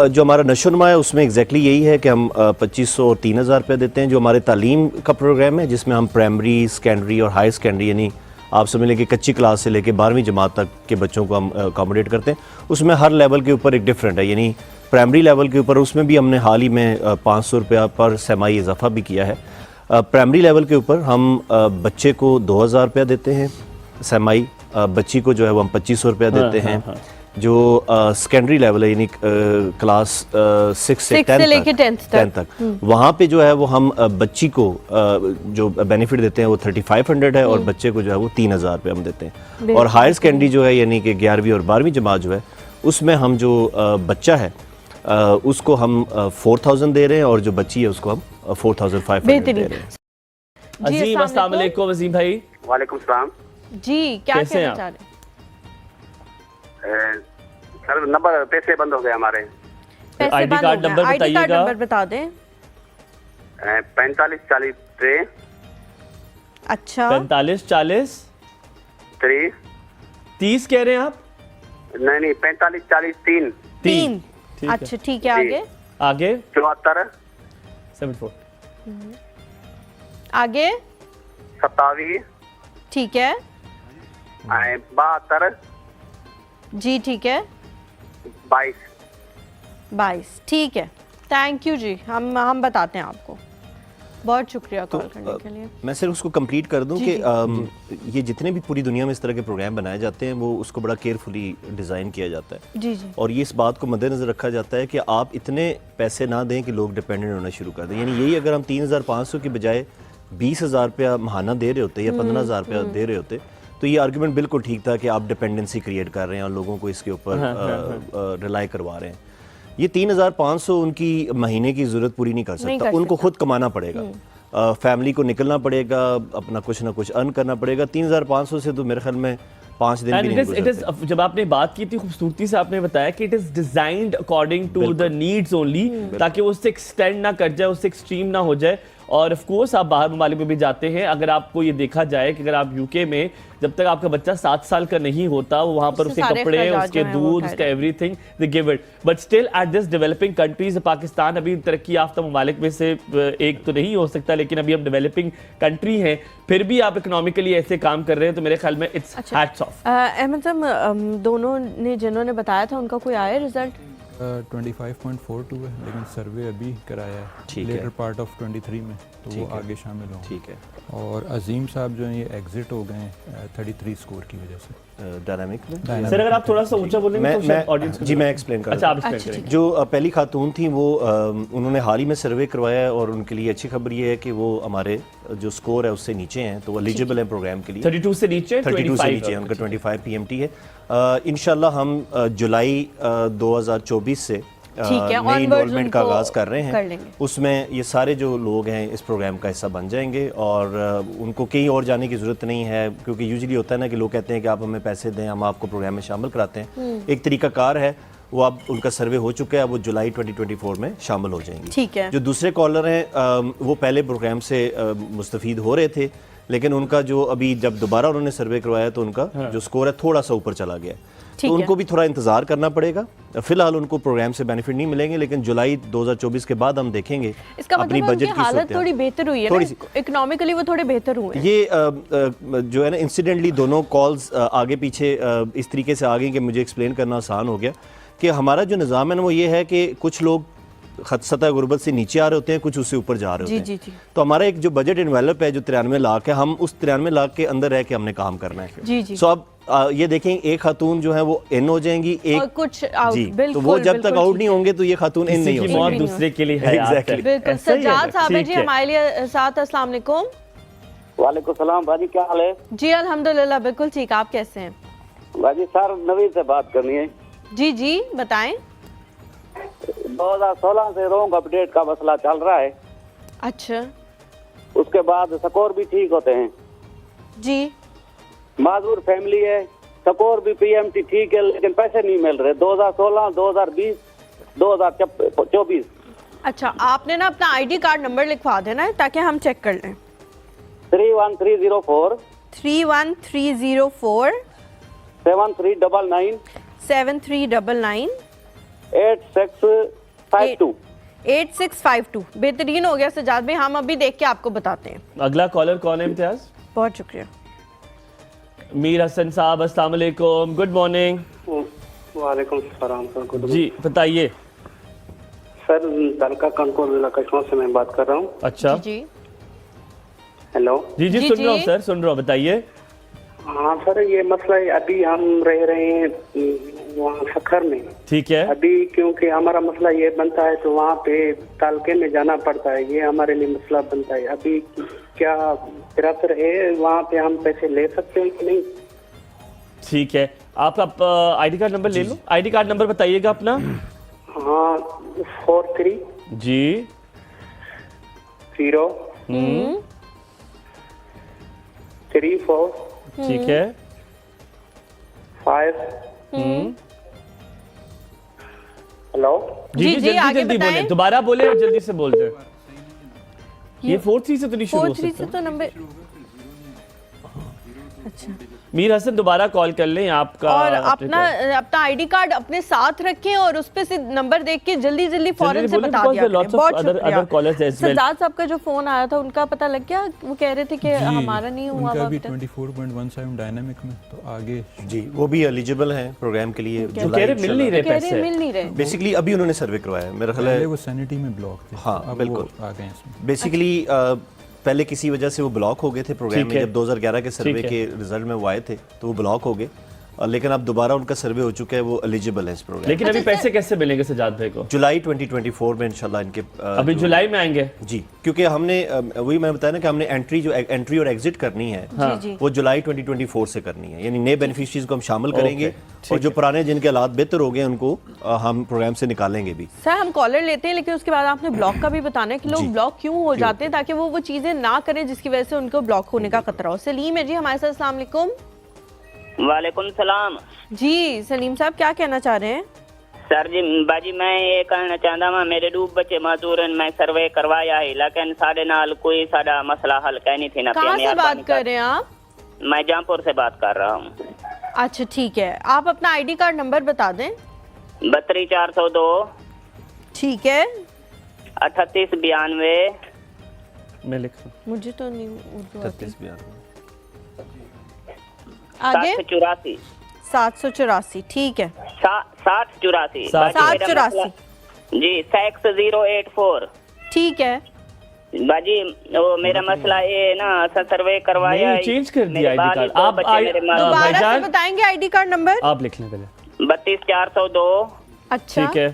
जो हमारा नशोनुमा है उसमें एग्जैक्टली यही है कि हम 2500 और 3000 रुपये देते हैं। जो हमारे तालीम का प्रोग्राम है जिसमें हम प्राइमरी, सेकेंडरी और हाई सेकेंडरी यानी आप समझ लें कि कच्ची क्लास से लेके 12वीं जमात तक के बच्चों को हम अकोमोडेट करते हैं। उसमें हर लेवल के ऊपर एक डिफरेंट है, यानी प्राइमरी लेवल के ऊपर उसमें भी हमने हाल ही में 500 रुपया पर सेमाई इजाफा भी किया है। प्राइमरी लेवल के ऊपर हम बच्चे को 2000 रुपया देते हैं सेमाई, बच्ची को जो है वो हम 2500 रुपया देते हैं। जो सेकेंडरी लेवल है यानी क्लास 6 से 10 तक वहाँ पे जो है वो हम बच्ची को जो बेनिफिट देते हैं वो 3500 है और बच्चे को जो है वो 3000 रुपये हम देते हैं। और हायर सेकेंडरी जो है यानी कि 11वीं और 12वीं जमात जो है उसमें हम जो बच्चा है उसको हम 4000 दे रहे हैं और जो बच्ची है उसको हम 4500 दे रहे हैं। अजीम, अस्सलाम वालेकुम अजीम भाई। वालेकुम सलाम जी, क्या कहना चाह रहे हैं? सर नंबर पैसे बंद हो गए हमारे। आईडी कार्ड नंबर बताइएगा। नंबर बता दें। 4543। अच्छा 4540 30 कह रहे हैं आप? नहीं 4543 3। अच्छा ठीक है, आगे आगे 74 74 आगे 27 ठीक है 72 जी ठीक है 22 ठीक है। थैंक यू जी, हम बताते हैं आपको। बहुत शुक्रिया कॉल करने के लिए। मैं सिर्फ उसको कंप्लीट कर दूं कि ये जितने भी पूरी दुनिया में इस तरह के प्रोग्राम बनाए जाते हैं वो उसको बड़ा केयरफुली डिज़ाइन किया जाता है जी जी। और ये इस बात को मद्देनज़र रखा जाता है कि आप इतने पैसे ना दें कि लोग डिपेंडेंट होना शुरू कर दें। यानी यही अगर हम 3500 की बजाय 20000 रुपया महाना दे रहे होते या 15000 रुपया दे रहे होते तो ये आर्गुमेंट बिल्कुल ठीक था कि आप डिपेंडेंसी क्रिएट कर रहे हैं और लोगों को इसके ऊपर रिलाई करवा रहे हैं। ये 3500 उनकी महीने की ज़रूरत पूरी नहीं कर सकता, उनको खुद कमाना पड़ेगा, फैमिली को निकलना पड़ेगा, अपना कुछ ना कुछ अर्न करना पड़ेगा। 3500 से तो मेरे ख्याल में 5 दिन भी नहीं गुजरते। जब आपने बात की थी खूबसूरती से आपने बताया कि it is designed according to the needs only, ताकि वो उससे एक्सटेंड ना कर जाए, उससे एक्सट्रीम ना हो जाए। और ऑफ कोर्स आप बाहर ममालिक में भी जाते हैं, अगर आपको ये देखा जाए कि अगर आप यूके में जब तक आपका बच्चा 7 साल का नहीं होता वहां पर उसके कपड़े, उसके दूध, उसका everything they give it, but still at this developing countries, Pakistan अभी तरक्की याफ्ता ममालिक में से एक तो नहीं हो सकता, लेकिन अभी हम डेवलपिंग कंट्री हैं, फिर भी आप इकोनॉमिकली ऐसे काम कर रहे हैं, तो मेरे ख्याल में इट्स हैट्स ऑफ। अहमद साहब, दोनों ने जिन्होंने बताया था उनका कोई आया रिजल्ट? 25.42 है, लेकिन सर्वे अभी कराया है लेटर पार्ट ऑफ 23 में, तो वो आगे शामिल होंगे। ठीक है। और अजीम साहब जो है ये एग्जिट हो गए 33 स्कोर की वजह से डायनामिक में। सर अगर आप थोड़ा सा ऊंचा बोलेंगे तो शायद ऑडियंस जी मैं एक्सप्लेन कर अच्छा आप एक्सप्लेन करेंगे। जो पहली खातून थी वो उन्होंने हाल ही में सर्वे करवाया है और उनके लिए अच्छी खबर ये है कि वो हमारे जो स्कोर है उससे नीचे हैं, तो वो एलिजिबल है प्रोग्राम के लिए। 32 से नीचे 32 से नीचे उनका 25 PMT है। इंशाल्लाह हम जुलाई 2024 से नई इनरोलमेंट का आगाज़ कर रहे हैं। उसमें ये सारे जो लोग हैं इस प्रोग्राम का हिस्सा बन जाएंगे और उनको कहीं और जाने की ज़रूरत नहीं है, क्योंकि यूजुअली होता है ना कि लोग कहते हैं कि आप हमें पैसे दें, हम आपको प्रोग्राम में शामिल कराते हैं। एक तरीकाकार है वो, अब उनका सर्वे हो चुका है, वो जुलाई 2024 में शामिल हो जाएंगे। ठीक है। जो दूसरे कॉलर हैं वो पहले प्रोग्राम से मुस्तफ़ीद हो रहे थे, लेकिन उनका जो अभी जब दोबारा उन्होंने सर्वे करवाया तो उनका जो स्कोर है थोड़ा सा ऊपर चला गया, तो उनको भी थोड़ा इंतजार करना पड़ेगा। फिलहाल उनको प्रोग्राम से बेनिफिट नहीं मिलेंगे, लेकिन जुलाई 2024 के बाद हम देखेंगे इसका अपनी मतलब बजट की हालत थोड़ी बेहतर हुई है ना, इकोनॉमिकली वो थोड़े बेहतर हुए हैं। ये जो है ना इंसिडेंटली दोनों कॉल्स आगे पीछे इस तरीके से आ गई कि मुझे एक्सप्लेन करना आसान हो गया कि हमारा जो निज़ाम है ना वो ये है कि कुछ लोग सतह गुर्बत से नीचे आ रहे होते हैं, कुछ उससे ऊपर जा रहे होते हैं। तो हमारा एक जो बजट इन्वेलप है जो 93 लाख है, हम उस 93 लाख के अंदर रह के हमने काम करना है। सो अब ये देखें एक खातून जो है वो इन हो जाएंगी, एक और कुछ आउट, जी, तो वो जब तक आउट नहीं होंगे तो ये खातून इन नहीं होगी। मौत दूसरे के लिए है। एग्जैक्टली। बिल्कुल। सज्जाद साहब जी हमारे लिए साथ, अस्सलाम वालेकुम। वालेकुम सलाम भाजी, क्या हाल है? जी अल्हम्दुलिल्लाह बिल्कुल ठीक, आप कैसे हैं? भाजी सर नवीद से बात करनी है। जी जी बताएं। 2016 से रोंग अपडेट का मसला चल रहा है। अच्छा। उसके बाद स्कोर भी ठीक होते हैं जी। माजूर फैमिली है, स्कोर भी PMT ठीक है, लेकिन पैसे नहीं मिल रहे 2016, 2020, 2024। अच्छा, आपने ना अपना ID कार्ड नंबर लिखवा देना है ताकि हम चेक कर लें। 31304 31304 7399 7399 8652। 8652 बेहतरीन हो गया सजाद भाई, हम अभी देख के आपको बताते हैं। अगला कॉलर कौन है इम्तियाज? बहुत शुक्रिया। मीर हसन साहब, अस्सलाम वालेकुम, गुड मॉर्निंग। वालेकुम सलाम सर। जी बताइए। सर दलका कानपुर जिला कछुआ से मैं बात कर रहा हूँ। अच्छा जी हेलो। जी जी जी, सुन जी। रहा हूँ सर, सुन रहा हूँ, बताइए। हाँ सर, ये मसला है, अभी हम रह रहे हैं वहाँ सखर में। ठीक है। अभी क्योंकि हमारा मसला ये बनता है तो वहाँ पे तालके में जाना पड़ता है, ये हमारे लिए मसला बनता है। अभी क्या फिरासर है वहाँ पे, हम पैसे ले सकते हैं कि नहीं? ठीक है, आप आईडी कार्ड नंबर ले लो। आईडी कार्ड नंबर बताइएगा अपना। हाँ 43 जी 0 34 ठीक है। 5। हेलो। जी जी, जी जल्दी आगे जल्दी बताएं। बोले, दोबारा बोले और जल्दी से बोल दे। ये 43 से तो नहीं शुरू हो 43 से सकता। तो नंबर। अच्छा, मीर हसन दोबारा कॉल कर लें आपका। और अपना आईडी कार्ड अपने साथ रखें और उस पे से नंबर देख के जल्दी जल्दी फौरन से बोलें, बता because दिया there are करें। lots of बहुत other callers as शुक्रिया। well. सज्जाद साहब का जो फोन आया था उनका पता लग गया, वो कह रहे थे कि हमारा नहीं हुआ उनका भी अभी तक। 24.17 डायनामिक में, तो आगे जी वो भी एलिजिबल हैं प्रोग्राम के लिए। कह रहे मिल नहीं रहे कह रहे पैसे। मिल नहीं रहे। बेसिकली अभी उन्होंने सर्वे करवाया है, मेरा ख्याल पहले है। वो सैनिटी में ब्लॉक थे, हाँ, अब बिल्कुल। वो आ गए हैं इसमें। बेसिकली पहले किसी वजह से वो ब्लॉक हो गए थे प्रोग्राम ठीक में, है। जब 2011 के सर्वे ठीक है। के रिजल्ट में वो आए थे तो वो ब्लॉक हो गए, लेकिन अब दोबारा उनका सर्वे हो चुका है, वो एलिजिबल है इस प्रोग्राम। लेकिन अभी पैसे कैसे मिलेंगे सजाद भाई को? जुलाई 2024 में इंशाल्लाह इनके अभी जुलाई में आएंगे। जी, क्योंकि हमने वही मैंने बताया ना कि हमने एंट्री और एग्जिट करनी है, जी जी। वो जुलाई 2024 से करनी है, यानी नए बेनिफिशियरीज को हम शामिल करेंगे ठीक और जो पुराने जिनके हालात बेहतर हो गए उनको हम प्रोग्राम से निकालेंगे भी। सर हम कॉलर लेते हैं, लेकिन उसके बाद आपने ब्लॉक का भी बताना है कि लोग जी। ब्लॉक क्यों हो जाते हैं, ताकि वो चीजें ना करें जिसकी वजह से उनको ब्लॉक होने का खतरा हो। सलीम है जी हमारे साथ, अस्सलाम वालेकुम। वालेकुम सलाम। जी सलीम साहब क्या कहना चाह रहे हैं? सर जी बाजी मैं ये कहना चाहता हूँ, मेरे दो बच्चे मजदूर हैं, मैं सर्वे करवाया है लेकिन साढ़े नाल कोई साड़ा मसला हल कहनी थी ना। कहाँ से बात कर रहे हैं आप? मैं जहाँपुर से बात कर रहा हूँ। अच्छा ठीक है, आप अपना आईडी कार्ड नंबर बता दें। 32402 ठीक है, 3892 मैं लिख रहा हूँ। मुझे तो नहीं उर्दू आती। 36 बयान। आगे 784 784 ठीक है। 784 784 जी 6084 ठीक है। बाजी वो मेरा मसला ये ना सर्वे करवाया नहीं, चेंज कर दिया मेरे आईडी कार्ड। दो आप बच्चे मेरे दोबारा से भाईजान बताएंगे आईडी कार्ड नंबर। आप लिख लें पहले। 32402 अच्छा ठीक है।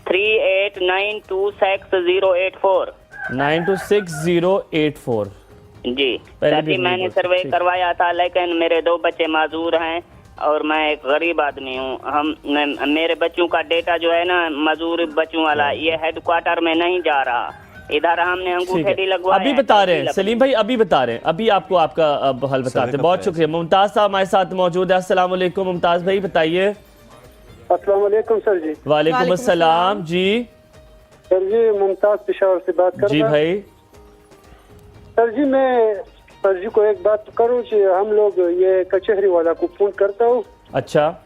38926084 926084 जी पहले सर भी जी नहीं मैंने बोल सर्वे सकते। करवाया था, लेकिन मेरे दो बच्चे माजूर हैं और मैं एक गरीब आदमी हूँ। मेरे बच्चों का डेटा जो है ना मजूर बच्चों वाला, ये हेडक्वार्टर में नहीं जा रहा, इधर हमने ठीक अंगूठे भी है, लगवाए अभी हैं, बता रहे हैं टोपी सलीम भाई, अभी बता रहे हैं, अभी आपको आपका अब हल बताते हैं। का बहुत प्राइस। शुक्रिया। मुमताज साहब हमारे साथ मौजूद है। अस्सलाम वालेकुम मुमताज भाई, बताइए। अस्सलाम वालेकुम सर जी। वालेकुम वालेकुम अस्सलाम जी। सर जी मुमताज पेशावर से बात कर जी रहा हूँ। भाई सर जी मैं सर जी को एक बात करूँ कि हम लोग ये कचहरी वाला को फोन करता हूँ, अच्छा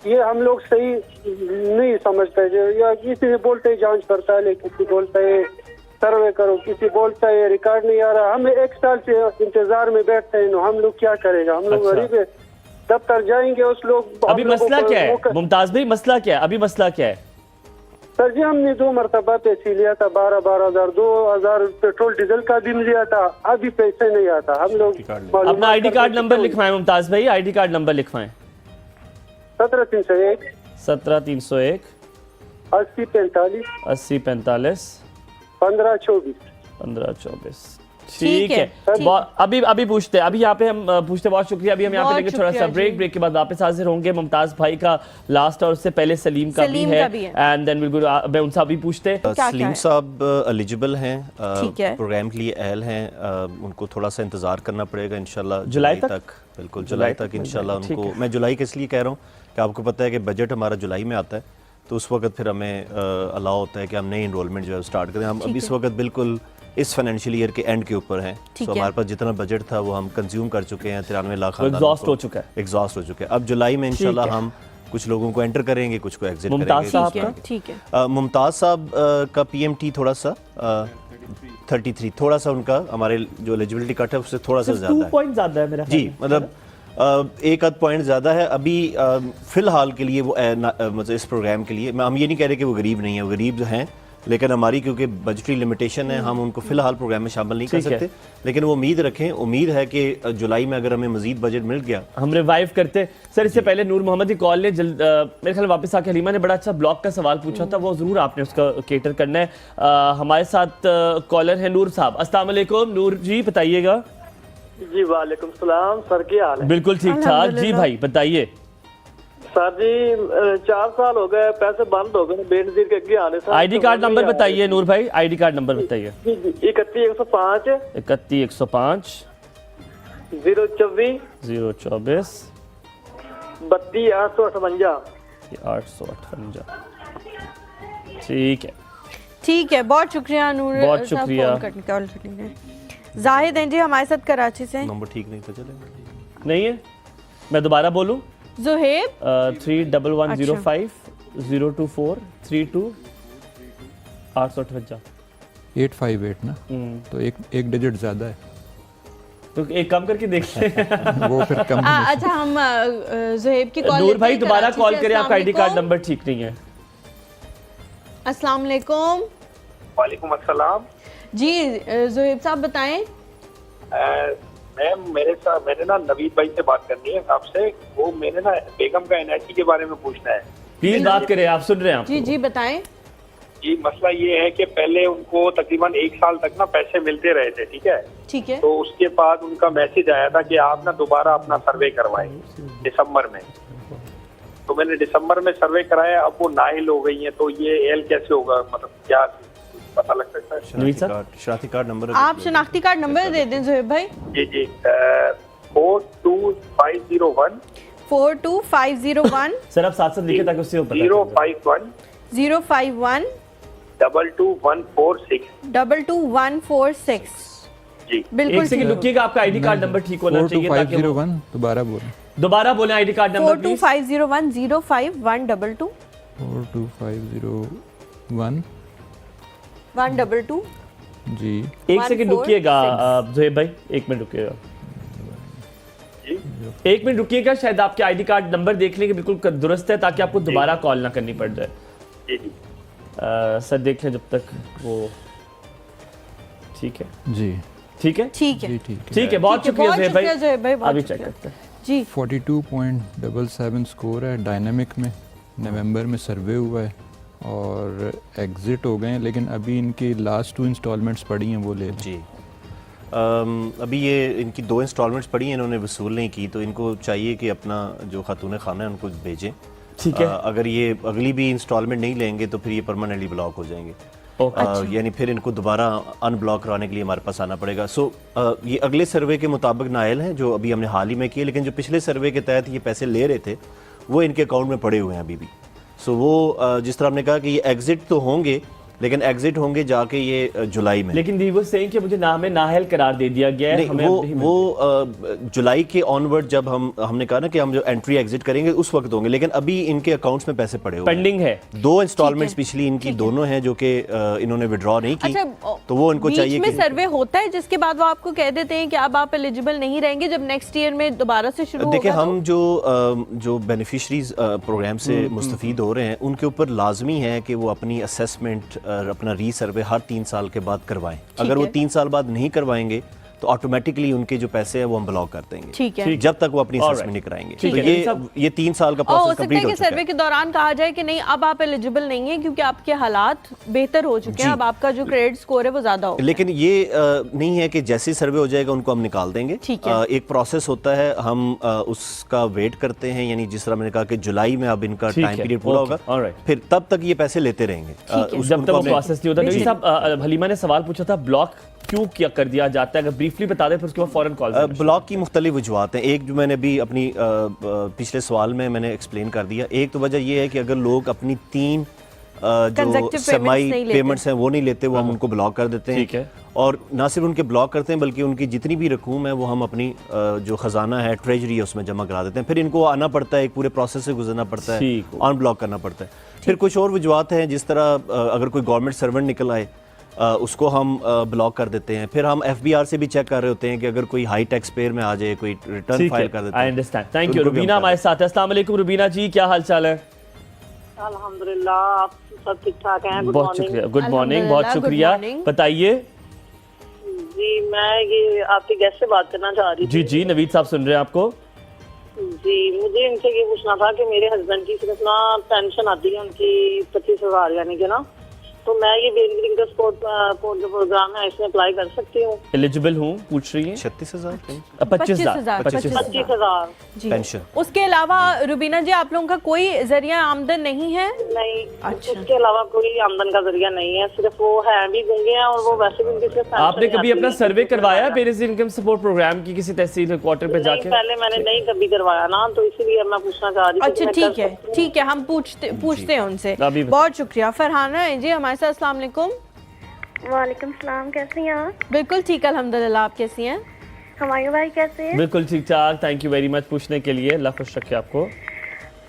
ये हम लोग सही नहीं समझते जो, या किसी बोलते है जांच पड़ताल है, किसी बोलता है सर्वे करो, किसी बोलता है रिकॉर्ड नहीं आ रहा। हम एक साल से इंतजार में बैठते हैं, हम लोग क्या करेगा? हम लोग अच्छा। गरीब है, दफ्तर जाएंगे उस लोग अभी मसला क्या है मुमताज भाई, मसला क्या है अभी, मसला क्या है? सर जी हमने 2 मरतबा पैसे लिया था, 12,000 2000 पेट्रोल डीजल का भी लिया था, अभी पैसे नहीं आता। हम लोग अपना आईडी कार्ड नंबर लिखवाएं मुमताज भाई, आईडी कार्ड नंबर लिखवाएं। 17301 17301 8045 8045 1524। 1524 ठीक ठीक है, है। अभी पूछते हैं, अभी यहाँ पे हम पूछते हैं। बहुत शुक्रिया। अभी हम यहाँ पे बहुत लेंगे थोड़ा सा शुक्रिया ब्रेक, जी। ब्रेक के बाद वापस हाजिर होंगे। मुमताज भाई का लास्ट और उससे पहले सलीम का भी है, एंड देन विल गो मैं उनसे अभी पूछते हैं। क्या सलीम है? साहब एलिजिबल हैं, ठीक है। प्रोग्राम के लिए अहल हैं, उनको थोड़ा सा इंतजार करना पड़ेगा इंशाल्लाह जुलाई तक? बिल्कुल जुलाई तक इंशाल्लाह ठीक उनको। है। मैं जुलाई के इसलिए कह रहा हूँ कि आपको पता है कि बजट हमारा जुलाई में आता है, तो उस वक्त फिर हमें अलाउ होता है कि हम नई इनरोलमेंट जो है स्टार्ट करें। हम अब इस वक्त बिल्कुल इस फाइनेंशियल ईयर के एंड के ऊपर हैं, ठीक तो है। हमारे पास जितना बजट था वो हम कंज्यूम कर चुके हैं, 93 लाख एग्जॉस्ट हो चुका है। एग्जॉस्ट हो चुके हैं। अब जुलाई में इंशाल्लाह हम कुछ लोगों को एंटर करेंगे, कुछ को एग्जिट मुमताज करेंगे। साहब ठीक है, का? ठीक है। मुमताज साहब का पीएमटी थोड़ा सा 33, थोड़ा सा उनका हमारे जो एलिजिबिलिटी कट है उससे थोड़ा सा सिर्फ ज़्यादा 2 है पॉइंट ज्यादा है मेरा जी, ख्याल में। मतलब एक आध पॉइंट ज़्यादा है अभी फ़िलहाल के लिए वो मतलब इस प्रोग्राम के लिए। हम ये नहीं कह रहे कि वो गरीब नहीं है, वो गरीब हैं, लेकिन हमारी क्योंकि बजटरी लिमिटेशन है हम उनको फ़िलहाल प्रोग्राम में शामिल नहीं कर ठीक है। सकते। लेकिन वो उम्मीद रखें, उम्मीद है कि जुलाई में अगर हमें मज़ीद बजट मिल गया। हम रिवाइव करते हैं। सर इससे पहले नूर मोहम्मद की कॉल ने मेरे ख्याल वापस आके हलीमा ने बड़ा अच्छा ब्लॉक का सवाल पूछा था, वो जरूर आपने उसका केटर करना है। हमारे साथ कॉलर है नूर साहब। अस्सलाम वालेकुम नूर जी, बताइएगा। जी वालेकुम सलाम सर, क्या हाल है? बिल्कुल ठीक ठाक जी अल्हम्दुलिल्लाह। भाई, बताइए। सर जी 4 साल हो गए, पैसे बंद हो गए बेनजीर के आगे आने से। आईडी कार्ड नंबर बताइए नूर भाई, आईडी कार्ड नंबर बताइए। जी जी 3105 31 024 024 32 858। 858। ठीक है, ठीक है, बहुत शुक्रिया नूर बहुत साहब शुक्रिया। फोन करने का ऑलरेडी ने। जाहिद हैं जी हमारे साथ कराची से। नंबर ठीक नहीं था, चलेगा। नहीं है, मैं दोबारा बोलूं। जुहेब 31105 024 32 858। 858 ना, तो एक डिजिट ज़्यादा है, तो एक कम करके देख लें। वो फिर कम होने से- अच्छा हम जुहेब की कॉल नूर भाई लेते हैं दोबारा कराची कॉल से। करें, आपका आईडी कार्ड अस्सलाम नंबर ठीक नहीं है। वालेकुम। अस्सलाम वालेकुम वालेकुम अस्सलाम। जी जुहेब साहब बताएं। मैम मैंने ना नवीद भाई से बात करनी है आपसे। वो मैंने ना बेगम का एनआईटी के बारे में पूछना है। प्लीज बात करें, आप सुन रहे हैं। जी जी बताएं। जी मसला ये है कि पहले उनको तकरीबन 1 साल तक ना पैसे मिलते रहे थे, ठीक है। ठीक है। तो उसके बाद उनका मैसेज आया था कि आप ना दोबारा अपना सर्वे करवाएं दिसंबर में। तो मैंने दिसंबर में सर्वे कराया, अब वो नाहिल हो गई हैं, तो ये एल कैसे होगा, मतलब क्या पता लग सकता है? शनाख्ती कार्ड नंबर आप शनाख्ती कार्ड नंबर दे दें जुहेब भाई। जी जी 42501 42501 सर आप साथ साथ लिखे ताकि उससे वो पता चल जाए। 051 051 22146। 22146। जी बिल्कुल एक सेकंड ठीक। रुकिएगा, आपका आईडी कार्ड नंबर ठीक होना चाहिए ताकि वो- 42501 दोबारा बोलें। दोबारा बोले आईडी कार्ड नंबर प्लीज। 42501 05122 42501 122। जी। एक सेकंड रुकिएगा जुहेब भाई, एक मिनट रुकिएगा। एक मिनट रुकिएगा, शायद आपके आईडी कार्ड नंबर देख लेंगे बिल्कुल दुरुस्त है ताकि आपको दोबारा कॉल ना करनी पड़ जाए। जी जी सर देख लें जब तक वो ठीक है। जी ठीक है ठीक है जी ठीक है। ठीक है, बहुत ठीक है, शुक्रिया बहुत जुहेब शुक्रिया जुहेब भाई, भाई। बहुत अभी चेक शुक्रिया। करते हैं। जी 42.77 स्कोर है डायनामिक में, नवंबर में सर्वे हुआ है और एग्जिट हो गए हैं, लेकिन अभी इनकी लास्ट 2 इंस्टॉलमेंट्स पड़ी हैं, वो ले लें। जी अभी ये इनकी 2 इंस्टॉलमेंट्स पड़ी हैं, इन्होंने वसूल नहीं की, तो इनको चाहिए कि अपना जो खातून खाना है उनको भेजें। ठीक है। अगर ये अगली भी इंस्टॉलमेंट नहीं लेंगे तो फिर ये परमानेंटली ब्लॉक हो जाएंगे। यानी फिर इनको दोबारा अनब्लॉक कराने के लिए हमारे पास आना पड़ेगा। सो ये अगले सर्वे के मुताबिक नायल हैं जो अभी हमने हाल ही में किए, लेकिन जो पिछले सर्वे के तहत ये पैसे ले रहे थे वो इनके अकाउंट में पड़े हुए हैं अभी भी। सो वो जिस तरह हमने कहा कि ये एग्जिट तो होंगे, लेकिन एग्जिट होंगे जाके ये जुलाई में। लेकिन दी वो सेइंग कि मुझे नाम है नाहल करार दे दिया गया है, नहीं, हमें अब नहीं वो जुलाई के ऑनवर्ड जब हमने कहा ना कि हम जो एंट्री एग्जिट करेंगे उस वक्त होंगे, लेकिन अभी इनके अकाउंट्स में पैसे पड़े हुए हैं। पेंडिंग है। 2 इंस्टॉलमेंट्स पिछली इनकी दोनों हैं जो कि इन्होंने विड्रॉ नहीं की। अच्छा तो वो इनको चाहिए बीच में कि सर्वे होता है जिसके बाद वो आपको कह देते हैं कि अब आप एलिजिबल नहीं रहेंगे, जब नेक्स्ट ईयर में दोबारा से शुरू देखिए होगा हम जो बेनिफिशरीज प्रोग्राम से मुस्तफीद हो रहे हैं उनके ऊपर लाजमी है कि वो अपनी असेसमेंट अपना रीसर्वे हर 3 साल के बाद करवाएं। अगर वो है। 3 साल बाद नहीं करवाएंगे तो ऑटोमेटिकली उनके जो पैसे हैं वो हम ब्लॉक कर देंगे, ठीक है। जब तक वो अपनी Alright. असेसमेंट नहीं कराएंगे। ठीक तो है। ये 3 साल का और हो प्रोसेस सकता है कंप्लीट हो कि चुका सर्वे है। के दौरान कहा जाए कि नहीं अब आप एलिजिबल नहीं है क्योंकि आपके हालात बेहतर हो चुके हैं, जी। अब आपका जो क्रेडिट स्कोर है वो ज्यादा हो। लेकिन ये नहीं है कि जैसे सर्वे हो जाएगा उनको हम निकाल देंगे। ठीक है। एक प्रोसेस होता है, हम उसका वेट करते हैं, यानी जिस तरह मैंने कहा कि जुलाई में अब इनका ठीक टाइम है, पीरियड पूरा ओके, होगा, alright। फिर तब तक ये पैसे लेते रहेंगे। जब तक वो प्रोसेस नहीं होता। नवीद साहब हलीमा ने सवाल पूछा था ब्लॉक क्यों क्या कर दिया जाता है, अगर ब्रीफली बता दें फिर उसके बाद फौरन कॉल। ब्लॉक की मुख्तलिफ वजूहत हैं। एक जो मैंने अभी अपनी पिछले सवाल में मैंने एक्सप्लेन कर दिया, एक तो वजह यह है कि अगर लोग अपनी 3 Consecutive जो payments सेमाई नहीं लेते। पेमेंट्स हैं वो नहीं लेते, वो हम उनको ब्लॉक कर देते हैं। ठीक है। और ना सिर्फ उनके ब्लॉक करते हैं बल्कि उनकी जितनी भी रकूम है वो हम अपनी जो ख़जाना है, ट्रेजरी है, उसमें जमा करा देते हैं। फिर इनको आना पड़ता है, एक पूरे प्रोसेस से गुजरना पड़ता है, ठीक। अनब्लॉक करना पड़ता है। फिर कुछ और वजूहत हैं, जिस तरह अगर कोई गवर्नमेंट सर्वेंट निकल आए उसको हम ब्लॉक कर देते हैं। फिर हम FBR से भी चेक कर रहे होते हैं कि अगर कोई हाई टैक्स पेयर में आ जाए, कोई रिटर्न फाइल कर देते हैं। आई अंडरस्टैंड, थैंक तो यू। उनको भी हम रुबीना कर हमारे साथ है। अस्सलाम वालेकुम रुबीना जी, क्या हाल चाल है? अल्हम्दुलिल्लाह, आप सब ठीक ठाक हैं? गुड बहुत मॉर्निंग शुक्रिया, गुड मॉर्निंग, बहुत अल्हम्दुलिल्लाह, गुड शुक्रिया। मॉर्निंग। बताइए। जी, मैं ये आपके गेस्ट से बात करना चाह रही थी। जी जी, नवीद साहब सुन रहे हैं आपको। जी, मुझे इनसे ये पूछना था कि मेरे हस्बैंड की सिर्फ ना पेंशन आती है उनकी 25,000 यानी कि ना, तो मैं ये बेसिकली जो स्पोर्ट जो प्रोग्राम है इसमें अप्लाई कर सकती हूँ? एलिजिबल हूँ, पूछ रही हैं। 36,000 25,000 25,000 जी। पेंशन। उसके अलावा रुबीना जी आप लोगों का कोई जरिया आमदन नहीं है? नहीं, अच्छा। उसके अलावा कोई आमदन का जरिया नहीं है, सिर्फ वो है भी गूंगे हैं और वो वैसे भी उनकी सिर्फ पेंशन आपने ही कभी आती अपना है। सर्वे करवाया पेरेंट्स इनकम सपोर्ट प्रोग्राम की किसी तहसील क्वार्टर पे नहीं, जाके? पहले मैंने नहीं कभी करवाया ना, तो इसीलिए मैं पूछना चाह रही थी। अच्छा, कि मैं ठीक कर है, सकती हूँ? ठीक है, हम पूछते हैं उनसे। अभी बता- बहुत शुक्रिया। फरहाना है जी हमारे साथ। अस्सलाम वालेकुम। वालेकुम सलाम, कैसी हैं आप? बिल्कुल ठीक, अल्हम्दुलिल्लाह। आप कैसी हैं? हमारे भाई कैसे हैं? बिल्कुल ठीक ठाक, थैंक यू वेरी मच पूछने के लिए, अल्लाह खुश रखे आपको।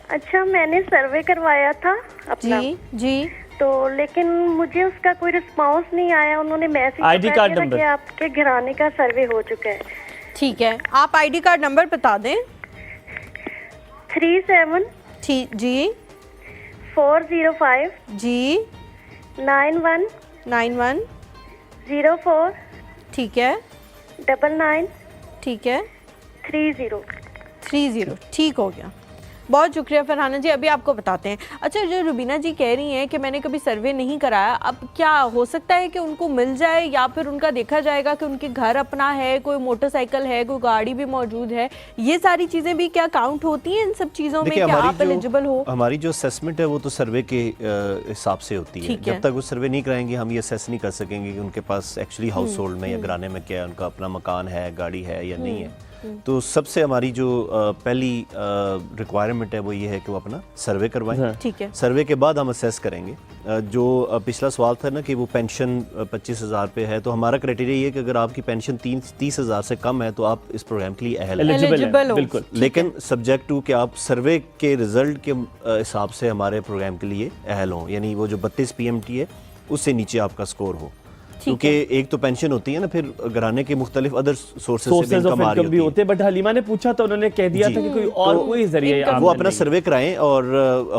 अच्छा, मैंने सर्वे करवाया था अपना, जी जी। तो लेकिन मुझे उसका कोई रिस्पांस नहीं आया। उन्होंने मैसेज ID कार्ड नंबर? कि आपके घराने का सर्वे हो चुका है। ठीक है, आप ID कार्ड नंबर बता दें। 37 ठीक जी 405 जी 91 91 04 ठीक है 99 ठीक है 30। 30 ठीक हो गया। बहुत शुक्रिया फरहाना जी। अभी आपको बताते हैं। अच्छा, जो रुबीना जी कह रही हैं कि मैंने कभी सर्वे नहीं कराया, अब क्या हो सकता है कि उनको मिल जाए या फिर उनका देखा जाएगा कि उनके घर अपना है, कोई मोटरसाइकिल है, कोई गाड़ी भी मौजूद है, ये सारी चीज़ें भी क्या काउंट होती हैं इन सब चीज़ों में कि आप एलिजिबल हो? हमारी जो असेसमेंट है वो तो सर्वे के हिसाब से होती है। ठीक है। जब तक वो सर्वे नहीं कराएंगे हम ये असेस नहीं कर सकेंगे कि उनके पास एक्चुअली हाउस होल्ड में या घराने में क्या है, उनका अपना मकान है, गाड़ी है या नहीं है। तो सबसे हमारी जो पहली रिक्वायरमेंट है वो ये है कि वो अपना सर्वे करवाएं। ठीक है। सर्वे के बाद हम असेस करेंगे। जो पिछला सवाल था ना कि वो पेंशन 25,000 पे है, तो हमारा क्राइटेरिया ये है कि अगर आपकी पेंशन 30,000 से कम है तो आप इस प्रोग्राम के लिए अहल हैं। एलिजिबल हो। बिल्कुल। लेकिन सब्जेक्ट टू कि आप सर्वे के रिजल्ट के हिसाब से हमारे प्रोग्राम के लिए अहल हों, यानी वो जो 32 PMT है उससे नीचे आपका स्कोर हो। क्योंकि एक तो पेंशन होती है ना, फिर घराने के मुख्तलिफ अदर सोर्सेज से सोर्सेज ऑफ इनकम आ रही इनकम भी होती होते हैं, बट हलीमा ने पूछा तो उन्होंने कह दिया था कि कोई और कोई जरिया है। वो अपना सर्वे कराएं और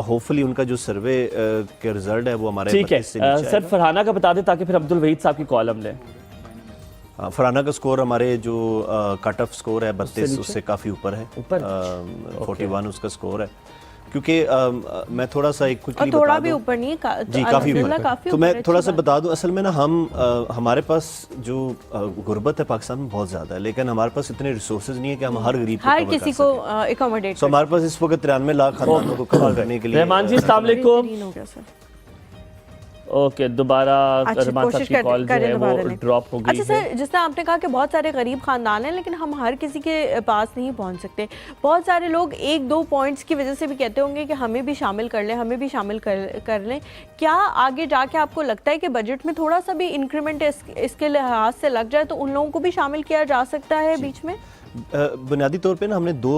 होपफुली उनका जो सर्वे के रिजल्ट है वो हमारे ठीक है। 32 से नीचे सर आएगा। फरहाना का बता दें ताकि फिर अब्दुल वहीद साहब की कॉल हम लें। फरहाना का स्कोर हमारे जो कट ऑफ स्कोर है 32 नीचे? उससे काफ़ी ऊपर है। ऊपर? 41 उसका स्कोर है। क्योंकि मैं थोड़ा सा एक क्विकली और थोड़ा बता भी दूं। ऊपर नहीं है जी काफ़ी ऊपर। काफी तो मैं ऊपर, थोड़ा अच्छी सा बात। बता दूं, असल में ना हम हमारे पास जो गुर्बत है पाकिस्तान में बहुत ज़्यादा है, लेकिन हमारे पास इतने रिसोर्सेज नहीं है कि हम हर गरीब हर किसी को एकोमोडेट। सो हमारे पास इस वक्त 93 लाख खानदानों को कवर करने के लिए। रहमान जी अस्सलाम वालेकुम। हो गया सर। ओके, दोबारा अच्छा, रहमान साहब कोशिश की कॉल जो है वो करें। ड्रॉप हो गई अच्छा है। सर, जिस तरह आपने कहा कि बहुत सारे गरीब खानदान हैं, लेकिन हम हर किसी के पास नहीं पहुंच सकते। बहुत सारे लोग एक दो पॉइंट्स की वजह से भी कहते होंगे कि हमें भी शामिल कर लें, हमें भी शामिल कर लें। क्या आगे जाके आपको लगता है कि बजट में थोड़ा सा भी इंक्रीमेंट इसके लिहाज से लग जाए तो उन लोगों को भी शामिल किया जा सकता है बीच में? बुनियादी तौर पे ना हमने दो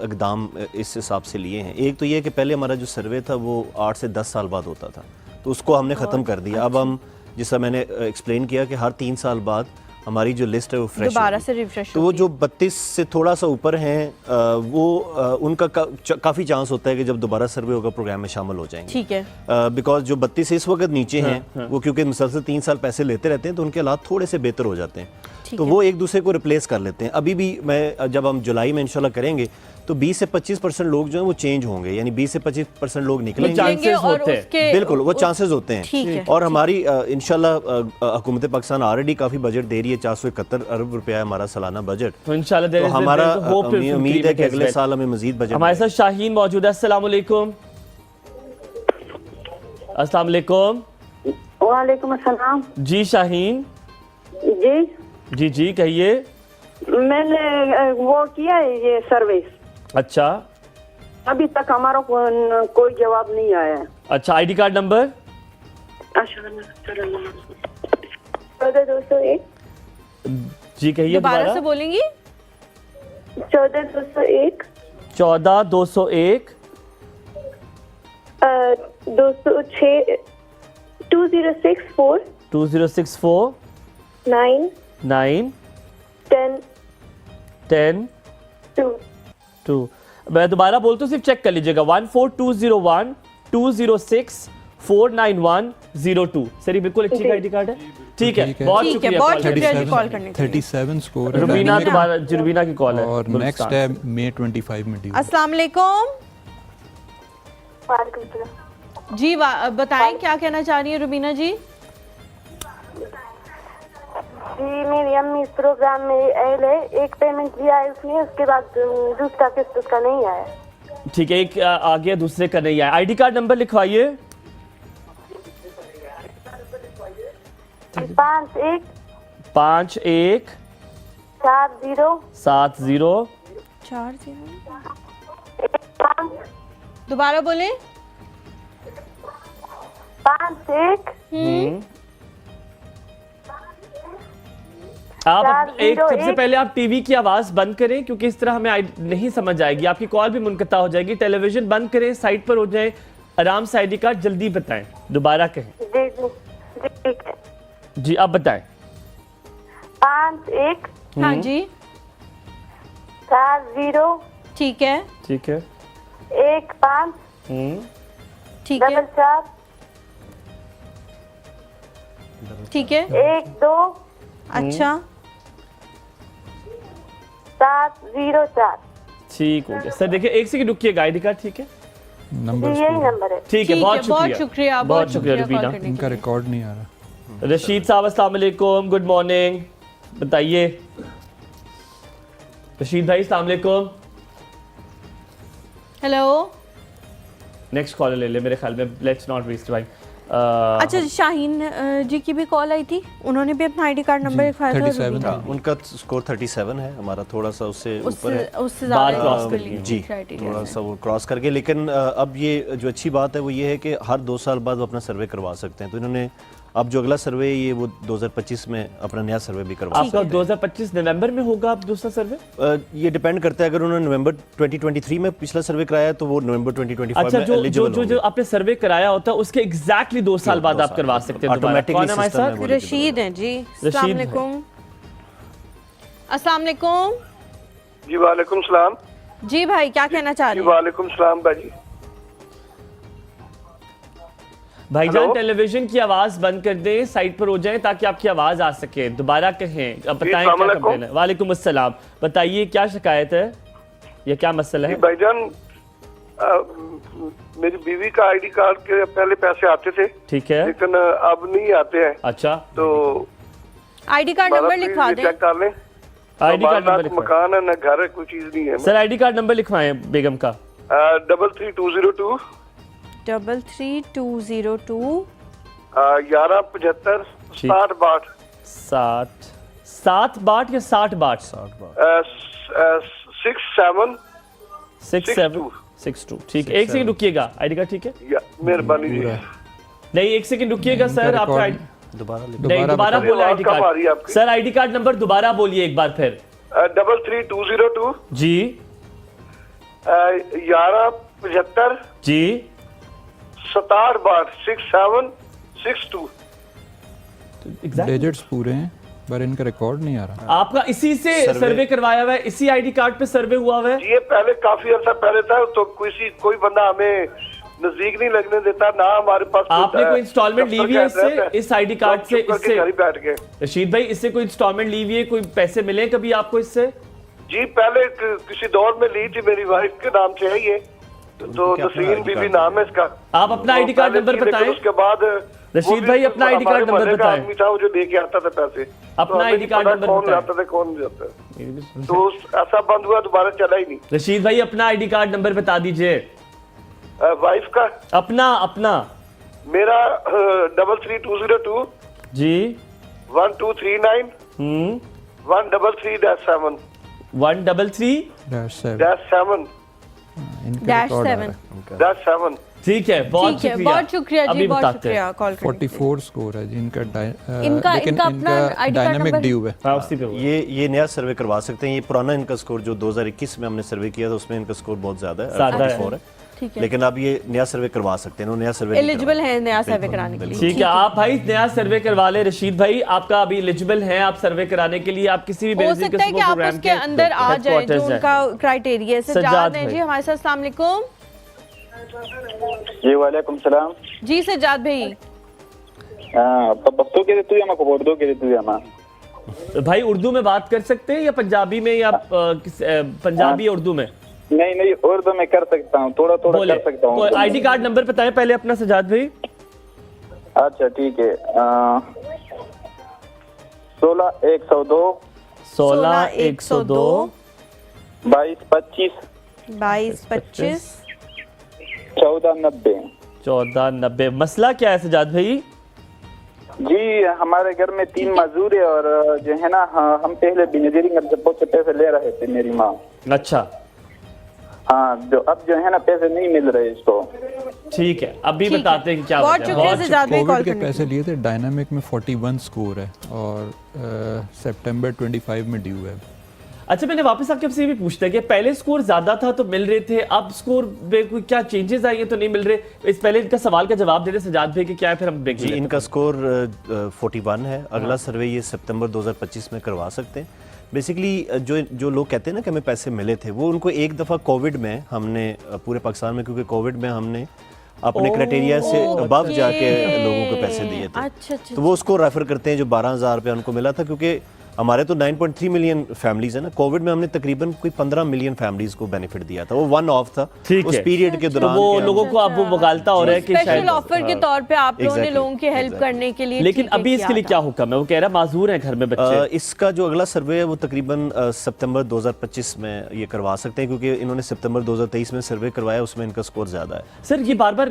इकदाम इस हिसाब से लिए हैं। एक तो ये कि पहले हमारा जो सर्वे था वो 8 से 10 साल बाद होता था, तो उसको हमने ख़त्म कर दिया। अब हम, जैसा मैंने एक्सप्लेन किया कि हर 3 साल बाद हमारी जो लिस्ट है वो फ्रेश दोबारा से रिफ्रेश। तो वो जो 32 से थोड़ा सा ऊपर हैं वो उनका काफ़ी चांस होता है कि जब दोबारा सर्वे होगा प्रोग्राम में शामिल हो जाएंगे। ठीक है। बिकॉज जो 32 इस वक्त नीचे हैं वो क्योंकि मुसलसल 3 साल पैसे लेते रहते हैं तो उनके हालात थोड़े से बेहतर हो जाते हैं, तो वो एक दूसरे को रिप्लेस कर लेते हैं। अभी भी मैं जब हम जुलाई में इंशाल्लाह करेंगे तो 20 से 25% लोग जो हैं वो चेंज होंगे, यानी 20 से 25% लोग निकलेंगे। चांसेस होते हैं, बिल्कुल वो चांसेस होते हैं। ठीक है। और हमारी इंशाल्लाह हुकूमत पाकिस्तान ऑलरेडी काफ़ी बजट दे रही है, 471 अरब रुपया है हमारा सालाना बजट। तो इंशाल्लाह तो हमारा उम्मीद है कि अगले साल हमें मजीद बजट। हमारे साथ शाहीन मौजूद है। अस्सलाम वालेकुम। अस्सलाम वालेकुम। वालेकुम अस्सलाम। जी शाहीन। जी जी जी कहिए। मैंने वो किया है ये सर्विस। अच्छा, अभी तक हमारा कोई जवाब नहीं आया है। अच्छा, आईडी कार्ड नंबर? 14,201 जी कहिए दोबारा से बोलेंगी? 14,201 14,201 206 2064 2064 9 9 10 10 2 2। मैं दोबारा बोलता हूँ, सिर्फ चेक कर लीजिएगा। 14201 206 49102। सर ये बिल्कुल अच्छी आईडी कार्ड है। ठीक है, ठीक है। बहुत ठीक है, शुक्रिया बहुत कॉल करने शुक्रिया के जी लिए। कॉल करने के लिए। 37 स्कोर है रुबीना dynamic दोबारा रुबीना की कॉल है। और गुलिस्तान। नेक्स्ट है मई 25 में ड्यू। अस्सलाम वालेकुम जी, बताएं क्या कहना चाह रही है रुबीना जी? जी मेरी अम्मी इस प्रोग्राम में आयल है, एक पेमेंट दिया है उसने, उसके बाद दूसरा किस्त उसका नहीं आया। ठीक है, एक आ गया, दूसरे का नहीं आया। ID card number लिखवाइए। 51 51 40 70 40 5 दोबारा बोले? 51 आप 401 एक सबसे पहले आप टीवी की आवाज बंद करें, क्योंकि इस तरह हमें नहीं समझ आएगी, आपकी कॉल भी मुनक़ता हो जाएगी। टेलीविजन बंद करें, साइड पर हो जाए, आराम से आईडी कार्ड जल्दी बताएं, दोबारा कहें। जी जी जी ठीक है। जी आप बताएं। 51 हाँ जी 40 ठीक है 15 ठीक है 4 ठीक है 1 2 अच्छा 704 ठीक हो गया। सर देखिए, एक सेकंड रुकिएगा, आईडी कार्ड ठीक है? नंबर यही नंबर है। ठीक है, बहुत शुक्रिया, शुक्रिया बहुत शुक्रिया कॉल रुबीना। करने के इनका लिए। रिकॉर्ड नहीं आ रहा। रशीद साहब अस्सलाम वालेकुम, गुड मॉर्निंग, बताइए। रशीद भाई अस्सलाम वालेकुम। हेलो नेक्स्ट कॉल ले ले, मेरे ख्याल में लेट्स नॉट वेस्ट टाइम। अच्छा, शाहीन जी की भी कॉल आई थी, उन्होंने भी अपना आईडी कार्ड नंबर लिखवाया था। 37 रुबीना। था। उनका स्कोर 37 है, हमारा थोड़ा सा उससे ऊपर है। उससे बार ज्यादा क्रॉस उसके कर लिए लिए। जी, criteria थोड़ा है। सा वो क्रॉस करके। लेकिन अब ये जो अच्छी बात है वो ये है कि हर 2 साल बाद वो अपना सर्वे करवा सकते हैं। तो इन्होंने अब जो अगला सर्वे है ये वो 2025 में अपना नया सर्वे भी करवा आपका 2025 नवंबर में होगा आप दूसरा सर्वे? ये डिपेंड करता है, अगर उन्होंने नवंबर 2023 में पिछला सर्वे कराया तो वो नवंबर 2025 अच्छा, में जो जो eligible जो, होंगे। जो आपने सर्वे कराया होता है उसके एग्जैक्टली 2 साल बाद आप करवा सकते हैं दोबारा। Automatically कौन है हमारे system साथ? है वो। रशीद हैं जी। अस्सलाम रशीद वालेकुम। अस्सलाम वालेकुम जी वालेकुम सलाम। जी भाई, क्या कहना चाह जी रही हैं? वालेकुम सलाम भाजी। भाईजान हेलो? टेलीविजन की आवाज बंद कर दें, साइड पर हो जाएं ताकि आपकी आवाज आ सके। दोबारा कहें, अब बताएं अस्सलाम क्या वालेकुम। कंप्लेन है। वालेकुम अस्सलाम, बताइए क्या शिकायत है या क्या मसला जी है? भाईजान मेरी बीवी का आईडी कार्ड के पहले पैसे आते थे, ठीक है, लेकिन अब नहीं आते हैं। अच्छा, तो आईडी कार्ड हमारा नंबर लिखवा प्लीज दें। चेक कर लें। आईडी कार्ड ना नंबर तो लिखवाएं। मकान है, ना घर है, कोई चीज नहीं है। सर आईडी कार्ड नंबर लिखवाएं बेगम का। 33202 33202 1175 ठीक। 60 बाट 7 बाट या 60 बाट? 67 6762। ठीक है, एक सेकंड रुकिएगा, आईडी कार्ड ठीक है? मेहरबानी जी। नहीं, एक सेकंड रुकिएगा सर, आपका रिकॉर्ड दोबारा लिख- नहीं, दोबारा बोले आईडी कब आ रही है कार्ड। आपकी? सर आईडी कार्ड नंबर दोबारा बोलिए एक बार फिर। 33202 जी 1175 जी 67 बाट 6762। एग्जैक्ट डिजिट्स पूरे हैं पर इनका रिकॉर्ड नहीं आ रहा। आपका इसी से सर्वे करवाया हुआ है, इसी आईडी कार्ड पे सर्वे हुआ हुआ है? ये पहले काफी अर्सा पहले था, तो कोई बंदा हमें नजदीक नहीं लगने देता, ना हमारे पास आपने कोई इंस्टॉलमेंट ली हुई है इससे, इस आईडी कार्ड से? इससे घर ही बैठ गए। रशीद भाई, इससे कोई इंस्टॉलमेंट ली हुई है, कोई पैसे मिले हैं कभी आपको इससे? जी पहले किसी दौर में ली थी, मेरी वाइफ के नाम से है ये, तो क्या अपना नसीन ID बीबी कार्ड नाम है इसका। आप अपना तो आईडी कार्ड पहले नंबर थी, लेकिन बताएं। उसके बाद रशीद भाई, अपना आईडी कार्ड नंबर हमारे बताएं। आदमी था वो जो लेके आता था पैसे। अपना तो हमें आईडी नहीं कार्ड पता नंबर कौन बताएं। जाता था कौन नहीं जाता, तो ऐसा बंद हुआ, दोबारा चला ही नहीं। रशीद भाई, अपना आईडी कार्ड नंबर बता दीजिए। वाइफ का अपना मेरा 33202 जी 1239 133-7 133 7 -7। इनका डैश रिकॉर्ड आ 7 रहा है। दैट्स 7। ठीक है, बहुत ठीक है, शुक्रिया, बहुत शुक्रिया जी, अभी बहुत बताते हैं। शुक्रिया कॉल करने के लिए। 44 स्कोर है जी इनका इनका लेकिन अपना इनका ID card dynamic number due है। हाँ, उसी पे हुआ। ये नया सर्वे करवा सकते हैं। ये पुराना इनका स्कोर जो 2021 में हमने सर्वे किया था उसमें इनका स्कोर बहुत ज़्यादा है, ज़्यादा है। 44 है। ठीक है, लेकिन अब ये नया सर्वे करवा सकते हैं, नया सर्वे नहीं एलिजिबल करवाया। है नया सर्वे बिल्कुल, कराने के लिए। ठीक है, आप भाई नया सर्वे करवा ले। रशीद भाई, आपका अभी एलिजिबल है आप सर्वे कराने के लिए। आप किसी भी हो बेनज़ीर सकता है कि आप प्रोग्राम उसके अंदर आ जाए जो headquarters उनका क्राइटेरिया है। सज्जाद सज्जाद हैं भाई। जी हमारे साथ, अस्सलाम वालेकुम। जी वालेकुम सलाम। जी सज्जाद भाई, तो बस्तों के तू या उर्दू के तू या भाई उर्दू में बात कर सकते हैं या पंजाबी में, या पंजाबी या उर्दू में? नहीं नहीं, उर्दू में कर सकता हूँ, थोड़ा थोड़ा कर सकता हूँ। आईडी कार्ड नंबर बताएं पहले अपना सज्जाद भाई। अच्छा ठीक है, 16-102 16-102 22-25 22-25 14-90। 14-90। मसला क्या है सज्जाद भाई? जी हमारे घर में 3 मजदूर है और जो है ना, हम पहले बेनजीरी में बहुत से पैसे ले रहे थे मेरी माँ। अच्छा, हाँ, जो अब जो है ना पैसे नहीं मिल रहे इसको। ठीक है, अभी बताते हैं कि क्या बहुत वजह है। शुक्रिया सज्जाद भाई कॉल कोविड के करने के पैसे लिए। लिए थे, डायनामिक में 41 स्कोर है और सितंबर 25 में ड्यू है। अच्छा, मैंने वापस आके आपसे ये भी पूछता है कि पहले स्कोर ज्यादा था तो मिल रहे थे, अब स्कोर में कोई क्या चेंजेस आए हैं तो नहीं मिल रहे? इस पहले इनका सवाल का जवाब दे रहे सजाद भाई कि क्या है, फिर हम ब्रेक जी, इनका स्कोर 41 है। अगला सर्वे ये सितंबर 2025 में करवा सकते हैं। बेसिकली जो लोग कहते हैं ना कि हमें पैसे मिले थे, वो उनको एक दफ़ा कोविड में हमने पूरे पाकिस्तान में, क्योंकि कोविड में हमने अपने क्राइटेरिया से अबव जाके लोगों को पैसे दिए थे। अच्छा, तो वो उसको रेफर करते हैं जो 12,000 रुपया उनको मिला था, क्योंकि हमारे तो 9.3 मिलियन फैमिलीज है ना। कोविड में हमने तकरीबन कोई 15 मिलियन फैमिलीज को बेनिफिट दिया था। वो वन ऑफ था उस पीरियड के तो दौरान। वो लोगों को अब वो मुगालता हो रहा है कि स्पेशल शायद ऑफर के तौर पे आप लोगों ने Exactly, लोगों की हेल्प exactly. करने के लिए, लेकिन ठीक है, अभी इसके किया लिए था। क्या हुक्म है? वो कह रहा है माजूर हैं घर में बच्चे। इसका जो अगला सर्वे है वो तकरीबन सितंबर 2025 में ये करवा सकते हैं, क्योंकि इन्होंने सितंबर 2023 में सर्वे करवाया, उसमें इनका स्कोर ज़्यादा है। सर ये बार बार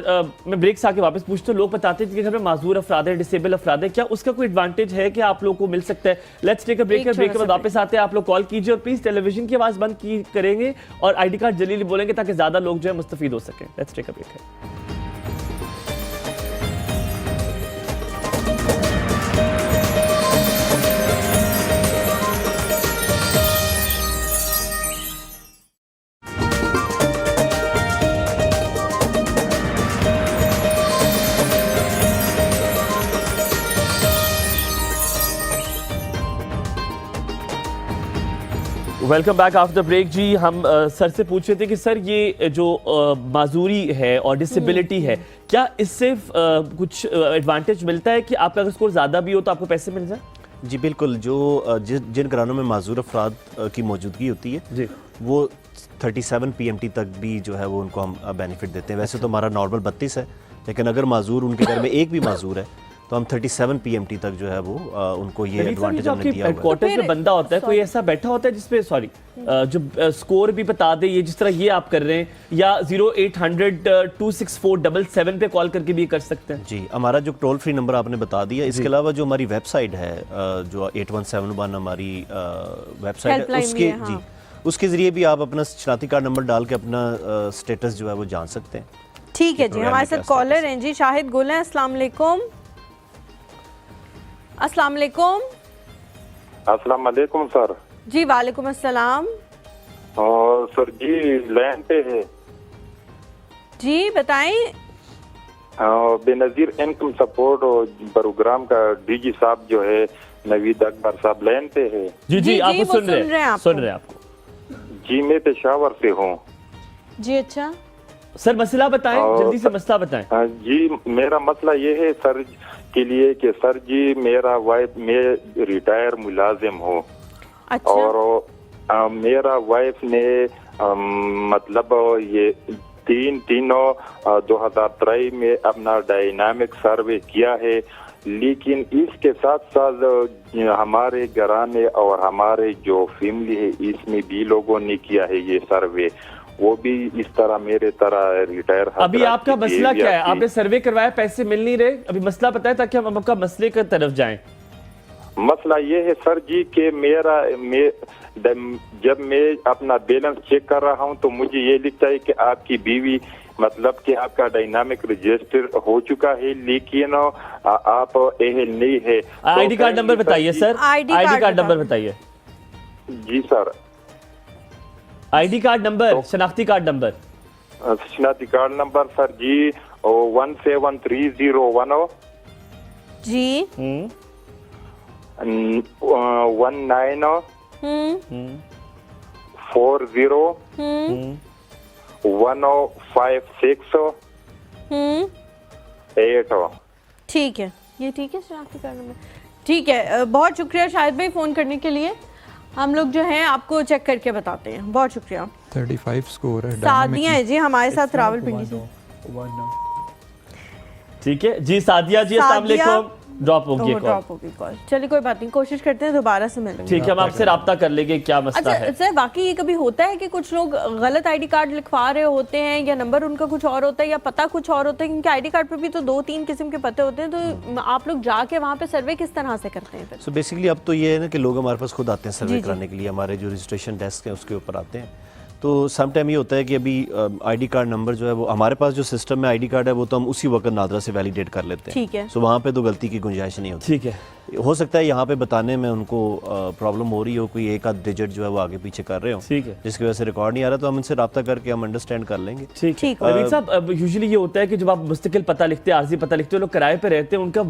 मैं ब्रेक से आके वापस पूछता हूँ, लोग बताते हैं कि घर में माजूर अफराद है, डिसेबल अफराद है, क्या उसका कोई एडवांटेज है कि आप लोगों को मिल सकता है? Let's take a break. Break के बाद वापस आते हैं, आप लोग कॉल कीजिए और प्लीज टेलीविजन की आवाज बंद की करेंगे और आईडी कार्ड जल्दी बोलेंगे ताकि ज्यादा लोग जो है मुस्तफीद हो सकें। Let's take a break. Welcome back after break. जी हम सर से पूछ रहे थे कि सर ये जो माजूरी है और डिसेबिलिटी है, क्या इससे कुछ एडवांटेज मिलता है कि आपका अगर स्कोर ज़्यादा भी हो तो आपको पैसे मिल जाए? जी बिल्कुल। जो जिन घरानों में माजूर अफराद की मौजूदगी होती है जी, वो 37 PMT तक भी जो है वो उनको हम बेनिफिट देते हैं। वैसे तो हमारा नॉर्मल 32 है, लेकिन अगर माजूर उनके घर में एक भी माजूर है तो हम 37 PMT तक जो है वो उनको ये एडवांटेज हमने दिया हुआ है। हेडक्वार्टर्स में बंदा होता है, कोई ऐसा बैठा होता है जिसपे सॉरी जो स्कोर भी बता दे, ये जिस तरह ये आप कर रहे हैं, या 0800-264-77 पे कॉल करके भी कर सकते हैं? जी, हमारा जो टोल फ्री नंबर आपने बता दिया, इसके अलावा जो हमारी वेबसाइट है जो 8171 हमारी वेबसाइट है, उसके जी उसके ज़रिए भी आप अपना शनाख्ती कार्ड नंबर डाल के अपना स्टेटस जो है वो जान सकते हैं। ठीक है जी, हमारे साथ कॉलर हैं जी, शाहिद गुल हैं। अस्सलाम वालेकुम। अस्सलाम वालेकुम। अस्सलाम वालेकुम सर। जी वालेकुम अस्सलाम। और सर जी लैंड पे है जी, बताएं। बेनजीर इनकम सपोर्ट प्रोग्राम का डीजी साहब जो है नवीद अकबर साहब लैंड पे है। जी जी, आपको वो सुन रहे हैं सुन रहे हैं आपको। जी मैं पेशावर से हूँ। जी अच्छा सर, मसला बताएं, जल्दी से मसला बताएं। जी मेरा मसला ये है सर के लिए कि सर जी मेरा वाइफ, मैं रिटायर मुलाजिम हूँ। अच्छा। और मेरा वाइफ ने मतलब ये तीनों 2023 में अपना डायनामिक सर्वे किया है, लेकिन इसके साथ साथ हमारे घराने और हमारे जो फैमिली है इसमें भी लोगों ने किया है ये सर्वे, वो भी इस तरह मेरे तरह रिटायर। अभी आपका मसला क्या है? आपने सर्वे करवाया, पैसे मिल नहीं रहे, अभी मसला बताएं ताकि हम आपका मसले की तरफ जाएं। मसला ये है सर जी कि जब मैं अपना बैलेंस चेक कर रहा हूँ तो मुझे ये लिखता है कि आपकी बीवी मतलब कि आपका डायनामिक रजिस्टर हो चुका है, लेकिन आप एहल नहीं है। आईडी कार्ड नंबर बताइए सर, आईडी कार्ड नंबर बताइए। जी सर, आईडी कार्ड नंबर, शनाख्ती कार्ड नंबर। शनाख्ती कार्ड नंबर सर जी 173010 जी 19 40 1056 8। ठीक है, ये ठीक है शनाख्ती कार्ड नंबर। ठीक है, बहुत शुक्रिया शाहिद भाई फ़ोन करने के लिए। हम लोग जो हैं आपको चेक करके बताते हैं। बहुत शुक्रिया। 35 स्कोर है। सादिया है जी हमारे साथ रावलपिंडी से। ठीक है जी, सादिया जी अस्सलाम वालेकुम। ड्रॉप हो गई कॉल। चलिए कोई बात नहीं, कोशिश करते हैं दोबारा से मिलने। ठीक है, हम आपसे राब्ता कर लेंगे क्या मसला है। सर वाकई ये कभी होता है कि कुछ लोग गलत आईडी कार्ड लिखवा रहे होते हैं या नंबर उनका कुछ और होता है या पता कुछ और होता है, क्योंकि आईडी कार्ड पे भी तो 2-3 किस्म के पते होते हैं, तो आप लोग जाके वहाँ पे सर्वे किस तरह से करते हैं? सो बेसिकली अब तो ये है ना कि लोग हमारे पास खुद आते हैं सर्वे कराने के लिए, हमारे जो रजिस्ट्रेशन डेस्क है उसके ऊपर आते हैं। तो सम टाइम ये होता है कि अभी आईडी कार्ड नंबर जो है वो हमारे पास जो सिस्टम में आईडी कार्ड है वो तो हम उसी वक्त नादरा से वैलिडेट कर लेते हैं। ठीक है। सो वहाँ पे तो गलती की गुंजाइश नहीं होती। ठीक है, हो सकता है यहाँ पे बताने में उनको प्रॉब्लम हो रही हो, कोई एक आध डिजिट जो है वो आगे पीछे कर रहे हो, ठीक है, जिसकी वजह से रिकॉर्ड नहीं आ रहा, तो हम इनसे रब्ता करके हम अंडरस्टैंड कर लेंगे। ठीक है। नवीद साहब, यूजुअली ये होता है कि जब आप मुस्तकिल पता लिखते हैं, आर्जी पता लिखते हो, लोग किराए पे रहते हैं, उनका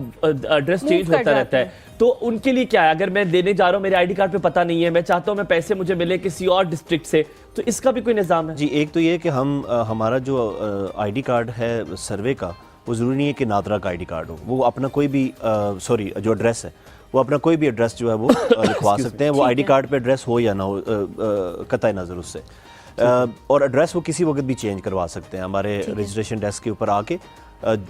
एड्रेस चेंज होता रहता है, तो उनके लिए क्या है? अगर मैं देने जा रहा हूँ, मेरे आईडी कार्ड पे पता नहीं है, मैं चाहता हूँ मैं पैसे मुझे मिले किसी और डिस्ट्रिक्ट से, तो इसका भी कोई निज़ाम है? जी, एक तो ये कि हम हमारा जो आईडी कार्ड है सर्वे का, वो ज़रूरी नहीं है कि नादरा का आईडी कार्ड हो, वो अपना कोई भी सॉरी जो एड्रेस है वो अपना कोई भी एड्रेस जो है वो लिखवा सकते हैं, वो आईडी कार्ड पे एड्रेस हो या ना हो कतई नज़र उससे। और एड्रेस वो किसी वक्त भी चेंज करवा सकते हैं हमारे रजिस्ट्रेशन डेस्क के ऊपर आके,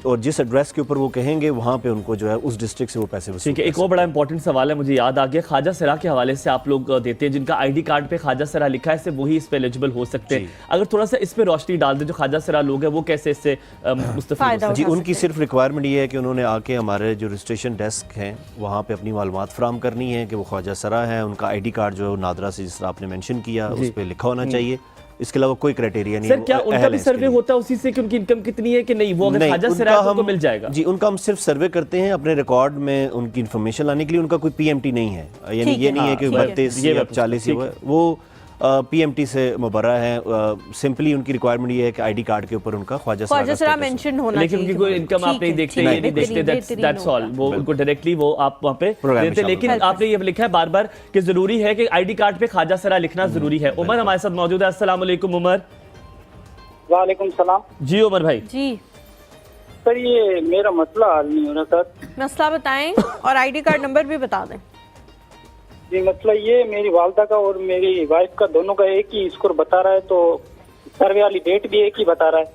और जिस एड्रेस के ऊपर वो कहेंगे वहाँ पे उनको जो है उस डिस्ट्रिक्ट से वो पैसे वसूल। ठीक है, एक और बड़ा इंपॉर्टेंट सवाल है, मुझे याद आ गया, ख्वाजा सरा के हवाले से आप लोग देते हैं, जिनका आईडी कार्ड पे ख्वाजा सरा लिखा है सिर्फ वही इस पे एलिजिबल हो सकते हैं। अगर थोड़ा सा इस पे रोशनी डाल दे, जो ख्वाजा सरा लोग हैं वो कैसे इससे मुस्तफीद हो? जी, उनकी सिर्फ रिक्वायरमेंट ये है कि उन्होंने आके हमारे जो रजिस्ट्रेशन डेस्क हैं वहाँ पे अपनी मालूमात फराहम करनी है कि वो ख्वाजा सरा है, उनका आईडी कार्ड जो है नादरा से जिस तरह आपने मेंशन किया उस पर लिखा होना चाहिए, इसके अलावा कोई क्राइटेरिया नहीं है। सर क्या उनका भी सर्वे होता है उसी से कि उनकी इनकम कितनी है कि नहीं, वो अगर ख्वाजा सरा है तो उनको मिल जाएगा? जी, उनका हम सिर्फ सर्वे करते हैं अपने रिकॉर्ड में उनकी इन्फॉर्मेशन लाने के लिए, उनका कोई पीएमटी नहीं है, यानी ये नहीं है कि 32 या 40 वो पीएमटी से मुबर्रा है। सिंपली उनकी रिक्वायरमेंट ये है कि आईडी कार्ड के ऊपर उनका ख्वाजा सरा मेंशन होना चाहिए, लेकिन उनकी कोई इनकम आप नहीं देखते, ये नहीं देखते, दैट्स ऑल, वो उनको डायरेक्टली वो आप वहाँ पे देते। लेकिन आपने ये लिखा है बार बार कि जरूरी है कि आईडी कार्ड पे ख्वाजा सरा लिखना जरूरी है। उमर हमारे साथ मौजूद है, अस्सलाम वालेकुम उमर। वालेकुम सलाम। जी उमर भाई। जी सर, ये मेरा मसला हल नहीं हो रहा सर। मसला बताएं और आईडी कार्ड नंबर भी बता दें। जी, मसला ये मेरी वालदा का और मेरी वाइफ का दोनों का एक ही स्कोर बता रहा है, तो सर्वे वाली डेट भी एक ही बता रहा है।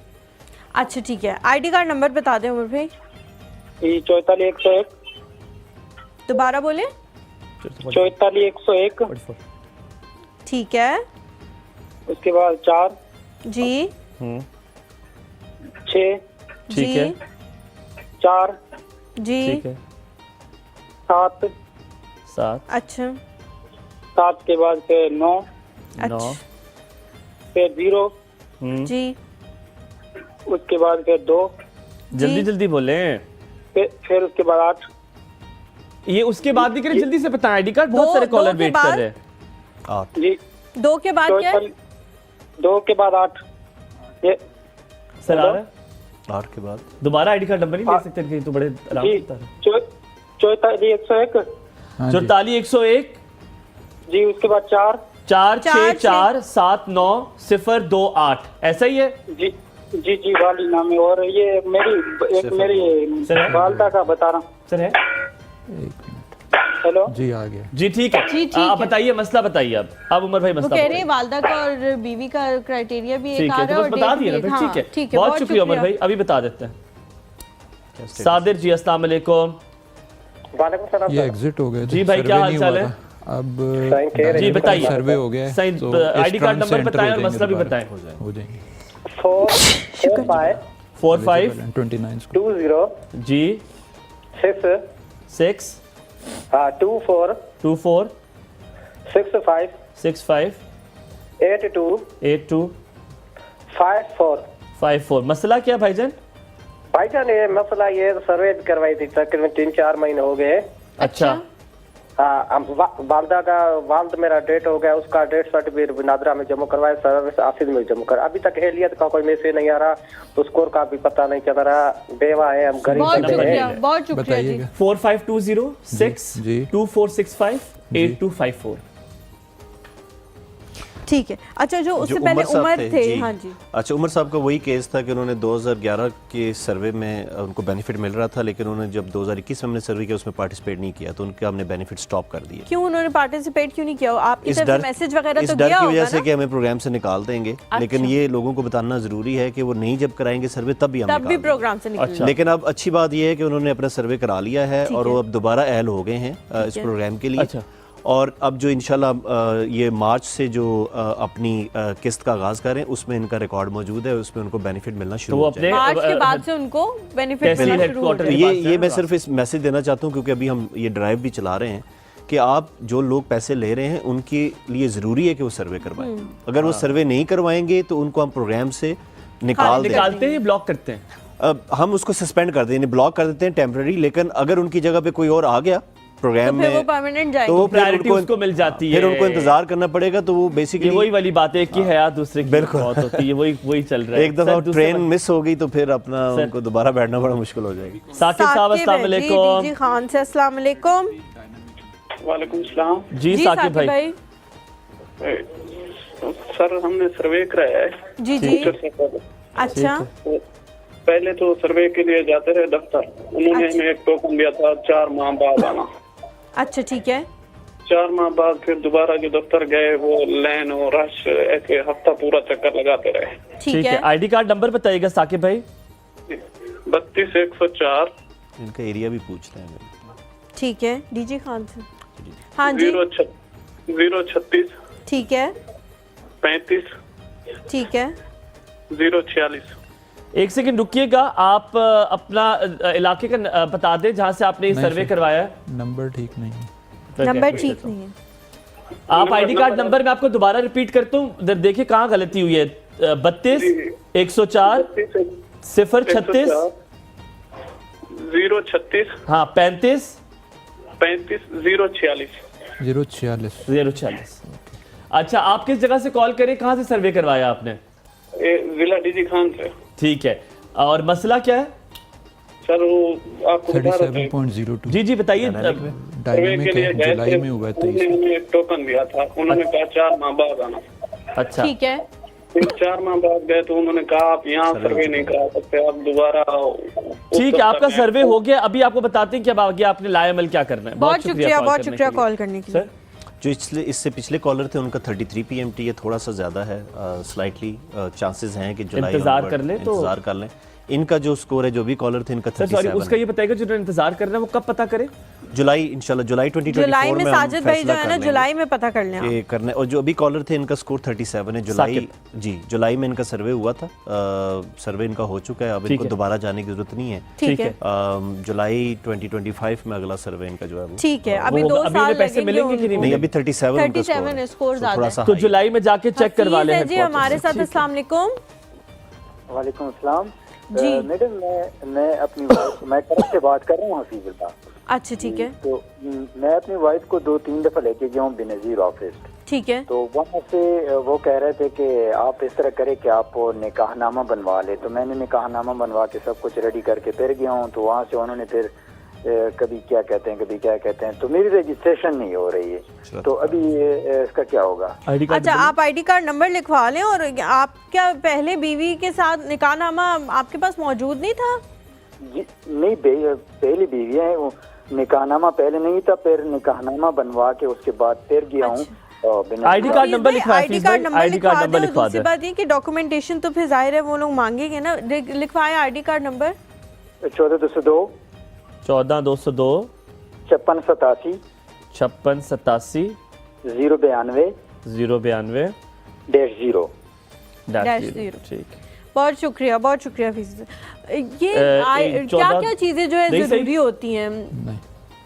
अच्छा ठीक है, आईडी कार्ड नंबर बता दें उमर भाई। 44-101। दोबारा बोले। 44-101। ठीक है, उसके बाद 4 जी 6 ठीक है 4 जी ठीक है 7 अच्छा 7 के बाद फिर 9 अच्छा फिर 0 जी उसके बाद फिर 2 जल्दी जल्दी बोले, फिर उसके बाद 8। ये उसके बाद भी करें, जल्दी से बताएं, आईडी कार्ड बहुत सारे कॉलर वेट कर रहे हैं। 8 जी 2 के बाद क्या है? 2 के बाद 8। ये सर आ रहा है 8 के बाद दोबारा आईडी कार्ड नंबर नहीं ले सकते कहीं, तो बड़े आराम से बता रहे। 44-101। 44-101 जी, उसके बाद 4 464-790-028, ऐसा ही है? जी जी जी, वाली नाम है। और ये मेरी वालदा का बता रहा हूँ सर है। हेलो जी, आ गया जी, ठीक है। जी, ठीक आप है। बताइए मसला बताइए अब उमर भाई वो मसला कह रहे हैं वालदा का और बीवी का क्राइटेरिया भी एक आ रहा है और बता डेट दिए ना भी फिर। एक। ठीक है, बहुत शुक्रिया उमर भाई, अभी बता देते हैं। सादिर जी अस्सलाम वालेकुम। वालेकुम सलाम। ये एग्जिट हो गए थे, जी भाई, सर्वे क्या हाल नहीं चाल हुआ है? था। अब जी बताइए, सर्वे हो गया है, सही तो आईडी कार्ड नंबर बताएं और मसला भी बताएं। हो जाएंगे 45 29 20 जी 6 6 हाँ 24 24 65 65 82 82 54। 54। मसला क्या भाईजान? भाईजान ये मसला ये सर्वे करवाई थी, तकरीबन 3-4 महीने हो गए। अच्छा। हाँ वालदा का वालद मेरा डेट हो गया, उसका डेट सर्टिफिकेट नादरा में जमा करवाया, सर्विस ऑफिस में जमा कर, अभी तक एहलियत का कोई मैसेज नहीं आ रहा, स्कोर का भी पता नहीं चल रहा, बेवा है, हम गरीब बंदे हैं। बहुत शुक्रिया जी। 4520-62465-8254। ठीक है। अच्छा जो उससे पहले उमर थे, हाँ जी। अच्छा उमर साहब का वही केस था कि उन्होंने 2011 के सर्वे में उनको बेनिफिट मिल रहा था, लेकिन उन्होंने जब 2021 में हमने सर्वे किया उसमें पार्टिसिपेट नहीं किया, तो उनका हमने बेनिफिट स्टॉप कर दिया। क्यों उन्होंने पार्टिसिपेट क्यों नहीं किया? आपकी तरफ से मैसेज वगैरह तो इस गया डर की होगा वजह से ना? कि हमें प्रोग्राम से निकाल देंगे, लेकिन ये लोगों को बताना जरूरी है कि वो नहीं जब कराएंगे सर्वे तब भी हम तब भी प्रोग्राम से निकलेंगे। लेकिन अब अच्छी बात यह है कि उन्होंने अपना सर्वे करा लिया है और वो अब दोबारा अहल हो गए हैं इस प्रोग्राम के लिए। और अब जो इंशाल्लाह ये मार्च से जो अपनी किस्त का आगाज करें उसमें इनका रिकॉर्ड मौजूद है, उसमें उनको बेनिफिट मिलना शुरू हो जाएगा। मार्च के बाद से उनको बेनिफिट मिलना शुरू हो जाएगा। ये मैं सिर्फ इस मैसेज देना चाहता हूँ क्योंकि अभी हम ये ड्राइव भी चला रहे हैं कि आप जो लोग पैसे ले रहे हैं उनके लिए ज़रूरी है कि वो सर्वे करवाएं। अगर वो सर्वे नहीं करवाएंगे तो उनको हम प्रोग्राम से निकालते हैं, ब्लॉक करते हैं। हम उसको सस्पेंड कर दें, ब्लॉक कर देते हैं टेम्पररी, लेकिन अगर उनकी जगह पे कोई और आ गया प्रोग्राम में वो परमानेंट जाएगी, तो वो प्रायोरिटी उसको मिल जाती है, फिर उनको इंतजार करना पड़ेगा। तो वो बेसिकली वही वाली बात है कि हयात दूसरे की मौत होती है, वही चल रहा है। एक दफा ट्रेन मिस हो गई तो फिर अपना उनको दोबारा बैठना बड़ा मुश्किल हो जाएगी। साकिब साहब अस्सलाम वालेकुम। जी खान से अस्सलाम वालेकुम। वालेकुम सलाम। जी साकिब भाई। सर हमने सर्वे कराया है। जी जी। अच्छा पहले तो सर्वे के लिए जाते रहे दफ्तर, उन्होंने हमें एक टोकन दिया था 4 माह बाद आना। अच्छा ठीक है। 4 माह बाद फिर दोबारा जो दफ्तर गए वो लाइन और रश ऐसे हफ्ता पूरा चक्कर लगाते रहे। ठीक है। आईडी कार्ड नंबर बताइएगा साकिब भाई। 32-104। इनका एरिया भी पूछते हैं। ठीक है डीजी खान से। हाँ जी। 036। ठीक है। 35। ठीक है। 046। एक सेकंड रुकिएगा, आप अपना इलाके का बता दें जहां से आपने ये सर्वे करवाया है। नंबर ठीक नहीं है। नंबर ठीक नहीं है। आप आईडी कार्ड नंबर मैं आपको दोबारा रिपीट करता हूँ, देखिए कहाँ गलती हुई है। 32-104 036 036। हाँ 35 046। 046। अच्छा आप किस जगह से कॉल करें, कहाँ से सर्वे करवाया आपने? जिला डीजी खान से। ठीक है। और मसला क्या है सर? वो आपको 37.02। जी जी बताइए। डायनेमिक है, जुलाई में हुआ था। उन्होंने एक टोकन दिया था, उन्होंने कहा 4 माह बाद आना। अच्छा ठीक है। फिर 4 माह बाद गए तो उन्होंने कहा आप यहाँ सर्वे नहीं करा सकते, आप दोबारा आओ। ठीक है आपका सर्वे हो गया, अभी आपको बताते हैं कि अब आगे आपने लाएमल क्या करना है। बहुत शुक्रिया कॉल करने के लिए। जो इससे पिछले कॉलर थे उनका 33 PMT है, थोड़ा सा ज़्यादा है, स्लाइटली चांसेस हैं कि जुलाई इंतजार कर लें। इनका जो स्कोर है, जो भी कॉलर थे इनका 37। उसका ये बताएगा जो इंतजार कर रहे हैं वो कब पता करें? जुलाई इंशाल्लाह, जुलाई 2024 में साजिद भाई जो है ना जुलाई में पता कर लें करना। और जो अभी कॉलर थे इनका स्कोर 37 है। जुलाई जी जुलाई में इनका सर्वे हुआ था, सर्वे इनका हो चुका है, अब इनको दोबारा जाने की जरूरत नहीं है। ठीक है। जुलाई 2025 में अगला सर्वे इनका जो है। ठीक है। अभी 2 साल पैसे मिलेंगे कि नहीं? अभी 37 स्कोर ज्यादा है, तो जुलाई में जाके चेक करवा लें जी। हमारे साथ अस्सलाम वालेकुम। वालेकुम अस्सलाम जी। मैडम मैं अपनी वाइफ, मैं करक से बात कर रहा हूँ हफीजुल्लाह। अच्छा ठीक है। तो मैं अपनी वाइफ को 2-3 दफा लेके गया हूँ बेनजीर ऑफिस। ठीक है। तो वहाँ से वो कह रहे थे कि आप इस तरह करें कि आप निकाहनामा बनवा ले, तो मैंने निकाहनामा बनवा के सब कुछ रेडी करके फिर गया हूँ। तो वहाँ से उन्होंने फिर कभी क्या कहते हैं कभी क्या कहते हैं, तो मेरी रजिस्ट्रेशन नहीं हो रही है। तो अभी इसका क्या होगा? अच्छा आप आईडी कार्ड नंबर लिखवा लें। और आप क्या पहले बीवी के साथ निकाहनामा आपके पास मौजूद नहीं था? नहीं, पहली बीवी है, निकाहनामा पहले नहीं था, फिर निकाहनामा बनवा के उसके बाद फिर गया हूँ। आईडी कार्ड नंबर लिखवा आईडी कार्ड नंबर लिखवा दें। बात ये कि डॉक्यूमेंटेशन तो फिर जाहिर है वो लोग मांगेंगे ना, लिखवाएं आईडी कार्ड नंबर। 14202 14202 5687 5687 092 092 -0। ठीक, बहुत शुक्रिया ये क्या क्या चीजें जो है जरूरी होती हैं?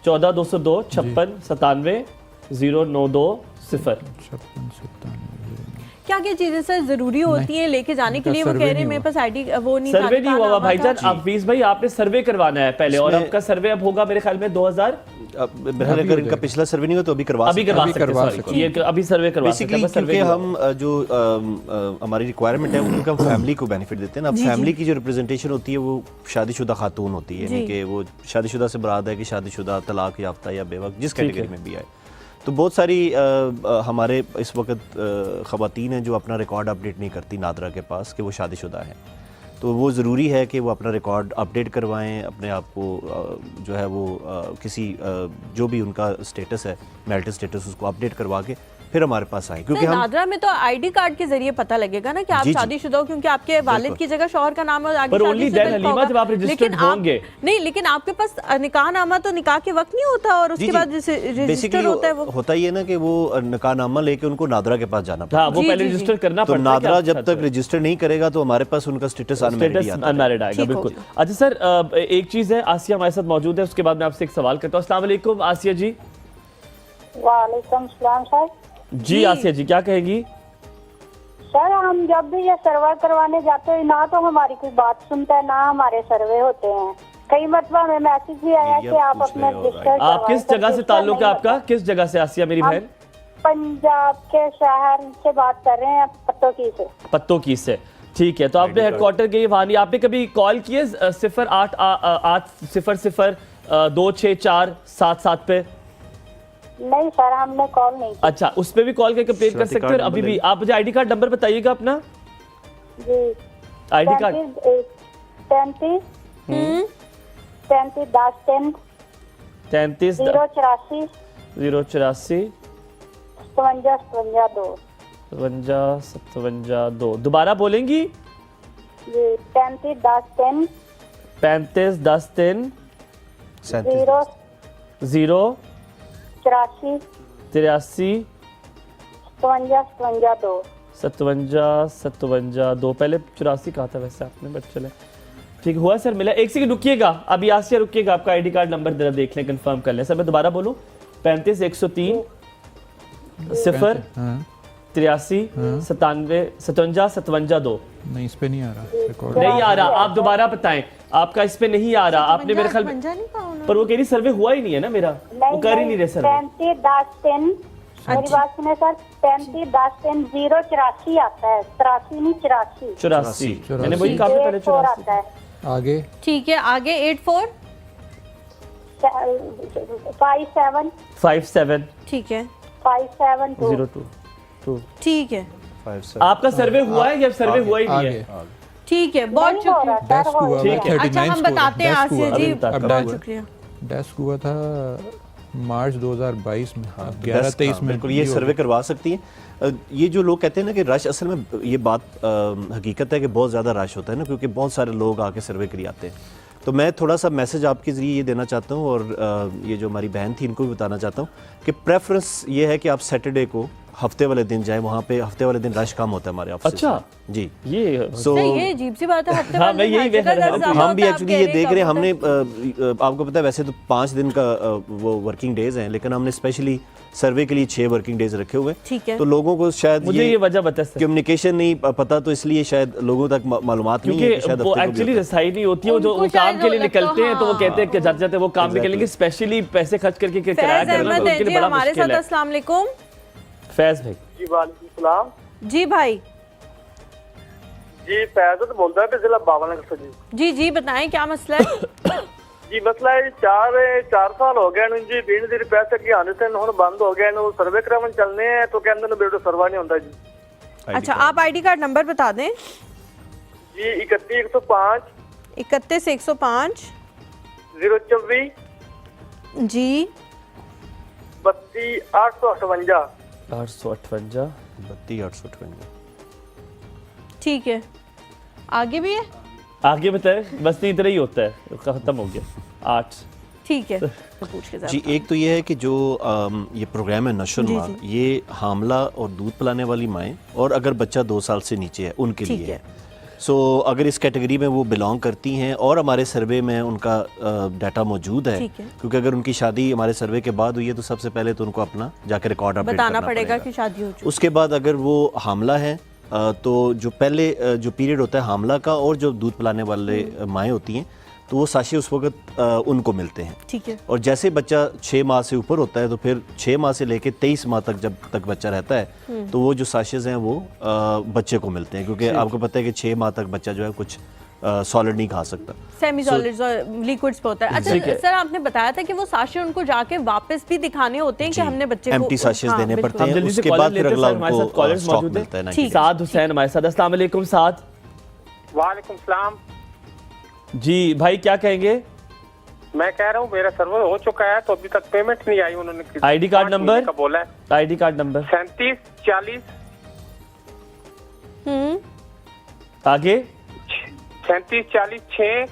14 202 56 97 092 0। 56 97। क्या क्या चीजें सर जरूरी होती हैं लेके जाने के लिए? वो कह रहे हैं मेरे पास आईडी वो नहीं था, सर्वे नहीं हुआ भाईजान। था। अब फीस भाई आपने सर्वे करवाना है पहले, और आपका सर्वे अब होगा मेरे ख्याल में 2000। अगर इनका पिछला सर्वे नहीं हुआ तो अभी करवा सकते हैं। ये अभी सर्वे करवा सकते हैं। क्योंकि हम जो हमारी रिक्वायरमेंट है उनका फैमिली को बेनिफिट देते हैं ना। अब फैमिली की जो रिप्रेजेंटेशन होती है वो शादीशुदा खातून होती है, यानी कि वो शादीशुदा से मुराद है कि शादीशुदा, तलाक याफ्ता या बेवक, जिस कैटेगरी में भी आए। तो बहुत सारी हमारे इस वक्त ख़वातीन हैं जो अपना रिकॉर्ड अपडेट नहीं करती नादरा के पास कि वो शादीशुदा हैं। तो वो ज़रूरी है कि वो अपना रिकॉर्ड अपडेट करवाएं, अपने आप को जो है वो किसी जो भी उनका स्टेटस है, मैरिटल स्टेटस, उसको अपडेट करवा के फिर हमारे पास आए। क्योंकि हम नादरा में तो आईडी कार्ड के जरिए पता लगेगा ना कि आप शादीशुदा हो, क्योंकि आपके वालिद की जगह शौहर का नाम है, आगे जब आप रजिस्टर्ड होंगे। नहीं, लेकिन आपके पास निकाहनामा तो निकाह के वक्त नहीं होता और उसके बाद रजिस्टर होता है। वो होता ही है ना कि वो निकाहनामा लेके उनको नादरा के पास जाना पड़ता है, वो पहले रजिस्टर करना पड़ता है। तो नादरा जब तक रजिस्टर नहीं करेगा तो हमारे पास उनका स्टेटस अनमैरिड आएगा। बिल्कुल। अच्छा सर, एक चीज है, आसिया हमारे साथ मौजूद है, उसके बाद मैं आपसे एक सवाल करता हूँ। अस्सलाम वालेकुम आसिया जी। वालेकुम सलाम सर। जी आसिया जी, क्या कहेगी? सर हम जब भी ये सर्वे करवाने जाते हैं ना तो हमारी कोई बात सुनता है ना हमारे सर्वे होते हैं। कई मरतबा में मैसेज भी आया कि आप अपना रजिस्टर। आप किस जगह से ताल्लुक है आपका? किस जगह से आसिया मेरी बहन? पंजाब के शहर से बात कर रहे हैं, पत्तोकी से। पत्तोकी से, ठीक है। तो आपने हेडक्वार्टर गई वहाँ नहीं, आपने कभी कॉल किए 0800264777 पे? नहीं सर, हमने कॉल नहीं की। अच्छा, उस पे भी कॉल करके कंप्लेंट कर सकते हैं अभी भी। आप मुझे आईडी कार्ड नंबर बताइएगा अपना। जी, आईडी कार्ड 33 10 33 084 084 57 52। दोबारा बोलेंगी? जी, 35 10 35 10 3 0 84 83 57 52। पहले 84 कहा था वैसे आपने, बट चले ठीक हुआ सर, मिला। एक सेकंड रुकिएगा, अभी आसिया रुकिएगा, आपका आईडी कार्ड नंबर जरा देख लें, कंफर्म कर लें। सर मैं दोबारा बोलूं, 35 103 0 83 97 57 2। नहीं, इस पे नहीं आ रहा रिकॉर्ड, नहीं आ रहा। आप दोबारा बताएं, आपका इस पे नहीं आ रहा। आपने मेरे ख्याल में, पर वो कह रही सर्वे हुआ ही नहीं है ना मेरा, वो कर ही नहीं रहे सर्वे। 35 10 3 मेरी बात सुने सर, 35 10 3 084 आता है, 83 नहीं 84। मैंने वही कहा पहले, 84 आता है। आगे ठीक है, आगे 84 57 ठीक है, 572 ठीक है। आपका सर्वे हुआ है या सर्वे हुआ ही नहीं है? ठीक है, बहुत शुक्रिया। अच्छा हम बताते हैं आसिया जी, बहुत शुक्रिया। डेस्क हुआ था मार्च 2022 में, 11-23 में। बिल्कुल, ये सर्वे करवा सकती हैं। ये जो लोग कहते हैं ना कि रश, असल में ये बात हकीकत है कि बहुत ज़्यादा रश होता है ना, क्योंकि बहुत सारे लोग आके सर्वे करी आते हैं। तो मैं थोड़ा सा मैसेज आपके ज़रिए ये देना चाहता हूँ, और ये जो हमारी बहन थी इनको भी बताना चाहता हूँ कि प्रेफरेंस ये है कि आप सैटरडे को हफ्ते वाले दिन जाएं, वहाँ पे हफ्ते वाले दिन रश कम होता है हमारे ऑफिस। अच्छा जी, ये ये अजीब सी बात है। हफ्ते हाँ, मैं यही हम भी एक्चुअली ये देख रहे हैं। हमने आपको पता है वैसे तो 5 दिन का वो वर्किंग डेज हैं, लेकिन हमने स्पेशली सर्वे के लिए 6 वर्किंग डेज रखे हुए हैं। तो लोगों को शायद मुझे ये वजह बता सर, कम्युनिकेशन नहीं पता, तो इसलिए शायद लोगों तक मालूमात नहीं है, शायद वो एक्चुअली रसाई नहीं होती है। वो जो काम के लिए निकलते हैं तो वो कहते हैं कि जाते जाते वो काम निकलेंगे, स्पेशली पैसे खर्च करके किराया करना, तो उनके लिए बड़ा मुश्किल है। अस्सलाम वालेकुम फैज भाई। जी वालेकुम सलाम। जी भाई। जी फैजत बोलता है जिला बावनगर से। जी बताएं क्या मसला है? जी मसला है 4 साल हो गए जी, बीन दिन पैसे की आने से हुन बंद हो गए, सर्वे करावन चलने हैं तो कहंदे ने बेटा सर्वा नहीं होता जी। अच्छा, आप आईडी कार्ड नंबर बता दें। जी 31 105 31 105 024 जी 32 858 858 32 858। ठीक है, आगे भी है? आगे बताए, बस इतना ही होता है, खत्म हो गया 8। ठीक है, तो पूछ के जी, एक तो ये है कि जो ये प्रोग्राम है नशर माल, ये हामला और दूध पिलाने वाली माएँ और अगर बच्चा 2 साल से नीचे है उनके लिए है। सो अगर इस कैटेगरी में वो बिलोंग करती हैं और हमारे सर्वे में उनका डाटा मौजूद है, ठीक है। क्योंकि अगर उनकी शादी हमारे सर्वे के बाद हुई है तो सबसे पहले तो उनको अपना जाकर रिकॉर्ड अपडेट बताना करना पड़ेगा कि शादी हो चुकी उसके बाद अगर वो हामला है तो जो पहले जो पीरियड होता है हामला का और जो दूध पिलाने वाले माएँ होती हैं तो वो साशे उस वक्त उनको मिलते हैं। ठीक है। और जैसे बच्चा 6 माह से ऊपर होता है तो फिर 6 माह से लेके 23 माह तक जब तक बच्चा रहता है तो वो जो साशेज हैं वो बच्चे को मिलते हैं, क्योंकि आपको पता है कि 6 माह तक बच्चा जो है कुछ सॉलिड नहीं खा सकता, सेमी सॉलिड्स और लिक्विड्स पे होता है। अच्छा सर, आपने बताया था कि वो साशे उनको जाके वापस भी दिखाने होते हैं कि हमने बच्चे को एम्प्टी साशेज हाँ, देने बिल्कुल। पड़ते हैं, उसके बाद फिर अगला उनको कॉलर्स स्टॉक मौजूद मिलता है ना। है। साद हुसैन हमारे साथ। अस्सलाम वालेकुम साद। वालेकुम सलाम। जी भाई क्या कहेंगे? मैं कह रहा हूँ मेरा सर्वर हो चुका है तो अभी तक पेमेंट नहीं आई। उन्होंने आईडी कार्ड 5 नंबर महीने का बोला है। आईडी कार्ड नंबर 3740 आगे 3740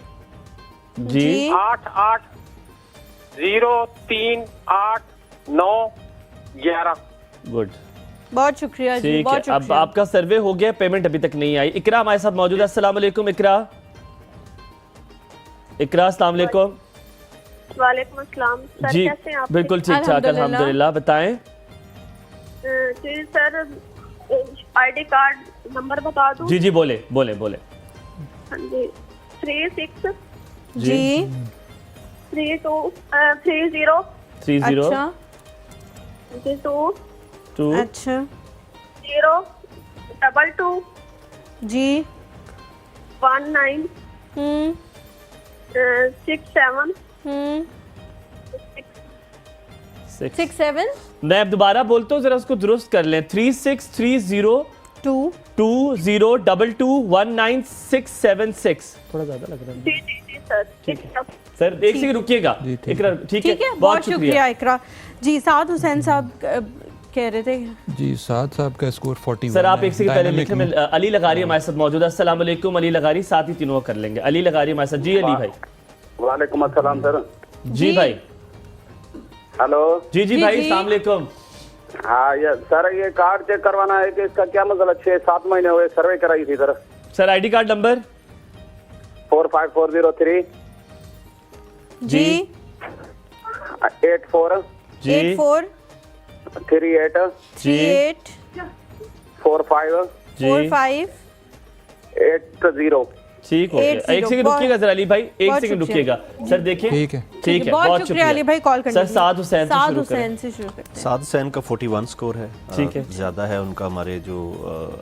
जी 88038911। गुड, बहुत शुक्रिया जी, ठीक है। बहुत अब शुक्रिया। आपका सर्वे हो गया, पेमेंट अभी तक नहीं आई। इकरा हमारे साथ मौजूद है। अस्सलाम वालेकुम इकरा। इकरा अस्सलाम वालेकुम। वालेकुम अस्सलाम सर, जी कैसे हैं आप? बिल्कुल ठीक ठाक अल्हम्दुलिल्लाह। बताएं। जी सर, आईडी कार्ड नंबर बता दूं? जी जी बोले बोले बोले। हाँ जी, 36 जी 32 30 30 अच्छा 2 2 अच्छा 0 22 जी 19 67 6 7 मैं अब दोबारा बोलता हूँ, जरा उसको दुरुस्त कर लें। 3630 2 22196676। थोड़ा ज्यादा लग रहा है। जी जी जी सर, ठीक है सर एक सेकंड रुकिएगा। इकरा ठीक है, बहुत शुक्रिया इकरा जी। साद हुसैन साहब कह रहे थे जी साद साहब का स्कोर 41 सर आप एक सेकंड पहले Dynamic लिखें। अली लगारी हमारे साथ मौजूद है। अस्सलाम वालेकुम अली लगारी। साथ ही तीनों कर लेंगे। अली लगारी हमारे साथ। जी अली भाई। वालेकुम अस्सलाम सर। जी भाई। हेलो। जी जी भाई अस्सलाम वालेकुम। हाँ ये सर, ये कार्ड चेक करवाना है कि इसका क्या मसला। 6-7 महीने हुए सर्वे कराई थी sir. Sir ID card number 45403 जी 84 जी 84 38 38 45 जी 45 80। ठीक हो गया। 80 एक सेकंड रुकिएगा जरा अली भाई, एक बहुत सेकंड शुक्रिया। रुकिएगा। सर देखिए ठीक है ठीक है, बहुत शुक्रिया अली भाई कॉल करने सर साद हुसैन से साद शुरू हुसैन करें। से शुरू करते हैं। साद हुसैन का 41 स्कोर है। ठीक है। ज़्यादा है उनका हमारे जो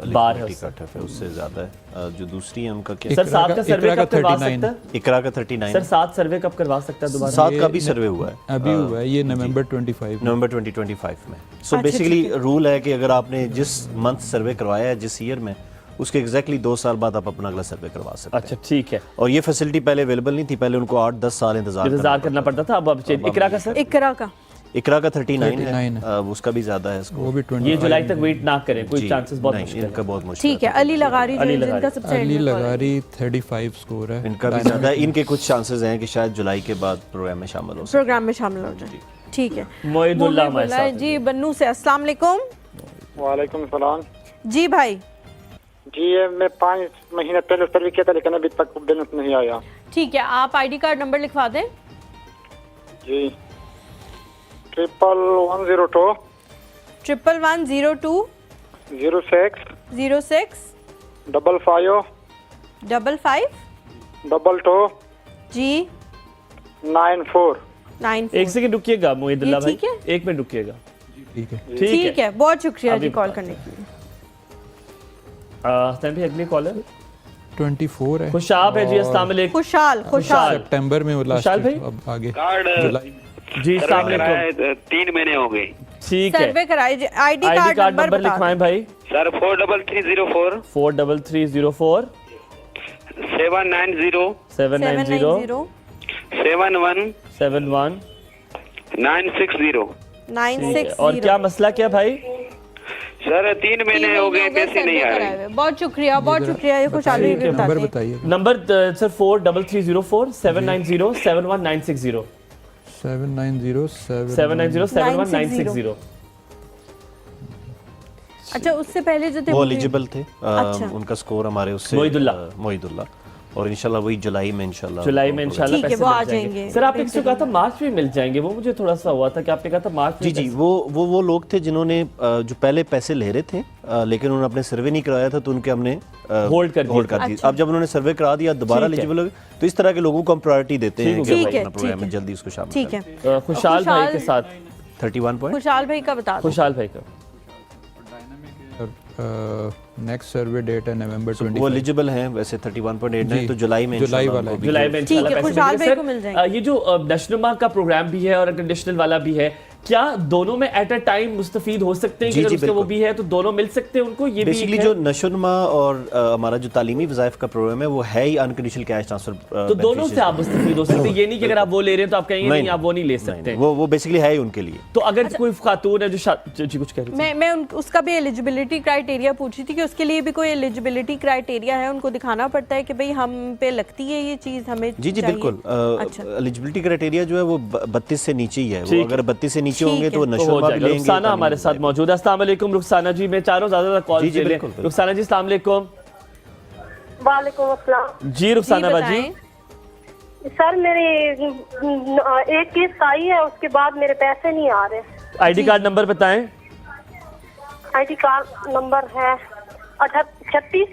बार है electricity cut है उससे ज़्यादा है। जो दूसरी है उनका क्या? सर सात का सर्वे कब करवा सकता है? इकरा का 39 सर 7 सर्वे कब करवा सकता है दोबारा? 7 का भी सर्वे हुआ है अभी हुआ है ये नवंबर 25 नवंबर 2025 में। सो अच्छा, बेसिकली ठीक है। रूल है कि अगर आपने जिस मंथ सर्वे करवाया है जिस ईयर में, उसके एग्जैक्टली 2 साल बाद आप अपना अगला सर्वे करवा सकते हैं। अच्छा ठीक है। और ये फैसिलिटी पहले अवेलेबल नहीं थी, पहले उनको 8-10 साल इंतजार करना पड़ता था। अब इकरा का सर? इकरा का इकरा का 39 39 है, उसका भी ज्यादा है इसको। वो भी 25 ये जुलाई तक वेट ना करें, कोई जी, चांसेस बहुत नहीं, मुश्किल इनका बहुत मुश्किल ठीक है। अली लगारी जो अली है, जिनका लगारी। सबसे अली end में call है। लगारी 35 स्कोर है। इनका भी ज्यादा है। इनके कुछ चांसेस हैं कि शायद जुलाई के बाद प्रोग्राम में शामिल हो प्रोग्राम में शामिल हो जाए। ठीक है। मोहिदुल्लाह हमारे मोहिदुल्लाह साथ जी बन्नू से। अस्सलाम वालेकुम। वालेकुम सलाम जी भाई। जी। ये मैं 5 महीने पहले सर्वे किया था लेकिन अभी तक बैलेंस नहीं आया। ठीक है, आप आईडी कार्ड नंबर लिखवा दें। जी 1102 1102 06 06 55 55 22 जी 94। 94। एक सेकंड रुकिएगा मोहिदुल्लाह ये भाई, ठीक है? एक मिनट रुकिएगा। ठीक है ठीक है, बहुत शुक्रिया अभी जी कॉल बता करने के लिए। हसन भाई अगली कॉल है 24 है। खुशाब है जी। अस्सलाम वालेकुम। खुशाल खुशाल सितंबर में वो लास्ट खुशाल भाई? अब आगे कार्ड जुलाई जी अस्सलाम वालेकुम। 3 महीने हो गए। ठीक है। सर्वे कराइए। ID ID card card number number बता लिखवाएं भाई। सर 43304 43304 790 790 71 71 960। 960। और क्या मसला क्या भाई? सर 3 महीने हो गए, पैसे नहीं आ रहे। बहुत शुक्रिया, बहुत शुक्रिया। ये खुशहाली बताइए, बताते नंबर हैं। बताइए नंबर सर 43304 790 71960 790 790 71960। अच्छा, उससे पहले जो थे वो भी- एलिजिबल थे। अच्छा। उनका स्कोर हमारे उससे मोहिदुल्ला और इंशाल्लाह वही जुलाई में इंशाल्लाह ठीक है, वो आ जाएंगे। सर आपने किसी को कहा था मार्च में मिल जाएंगे, वो मुझे थोड़ा सा हुआ था कि आपने कहा था मार्च में। जी वो लोग थे जिन्होंने जो पहले पैसे ले रहे थे लेकिन उन्होंने अपने सर्वे नहीं कराया था, तो उनके हमने होल्ड कर दिया। दी। अब जब उन्होंने सर्वे करा दिया दोबारा ठीक है। एलिजिबल हो गए, तो इस तरह के लोगों को हम प्रायोरिटी देते हैं कि ठीक वो है, अपना प्रोग्राम में ठीक है। जल्दी उसको शामिल ठीक है। करें। खुशहाल भाई के साथ 31 पॉइंट। खुशहाल भाई का बता दो। खुशहाल भाई का नेक्स्ट सर्वे डेट है नवंबर 25। वो एलिजिबल हैं वैसे 31.89, तो जुलाई में जुलाई इंशाल्लाह वाला उनको भी जुलाई में ठीक है, इंशाल्लाह पैसे खुशहाल मिलेंगे। भाई सर, को मिल जाएंगे। ये जो नशनुमा का प्रोग्राम भी है और कंडीशनल वाला भी है, क्या दोनों में एट अ टाइम मुस्तफीद हो सकते हैं? कि जी, अगर जी, उसका वो बिल्कुल। भी है तो दोनों मिल सकते हैं उनको? ये बेसिकली भी जो नशोनमा और हमारा जो तालीमी वज़ाइफ का प्रोग्राम है वो है ही अनकंडीशनल कैश ट्रांसफर। तो दोनों से आप मुस्तफीद हो सकते हैं, ये नहीं कि अगर आप वो ले रहे हैं तो आप कहेंगे नहीं आप वो नहीं ले सकते। वो बेसिकली है ही उनके लिए। तो अगर कोई खातून है जो जी कुछ कह रही थी। मैं उसका भी एलिजिबिलिटी क्राइटेरिया पूछी थी कि उसके लिए भी कोई एलिजिबिलिटी क्राइटेरिया है, उनको दिखाना पड़ता है कि भाई हम पे लगती है ये चीज हमें जी चाहिए। बिल्कुल। अच्छा। एलिजिबिलिटी क्राइटेरिया जो है वो 32 से नीचे ही है। ठीक वो अगर 32 से नीचे होंगे तो वो तो हो नशोनमा भी जाएगा। लेंगे। रुखसाना हमारे साथ मौजूद है। अस्सलाम वालेकुम रुखसाना जी, मैं चाह रहा हूँ ज्यादा कॉल जी, जी, ले लें। बिल्कुल, बिल्कुल। रुखसाना जी अस्सलाम वालेकुम। वालेकुम अस्सलाम। जी रुखसाना बाजी। सर मेरी एक किस्त आई है, उसके बाद मेरे पैसे नहीं आ रहे। आईडी कार्ड नंबर बताएं। आईडी कार्ड नंबर है 36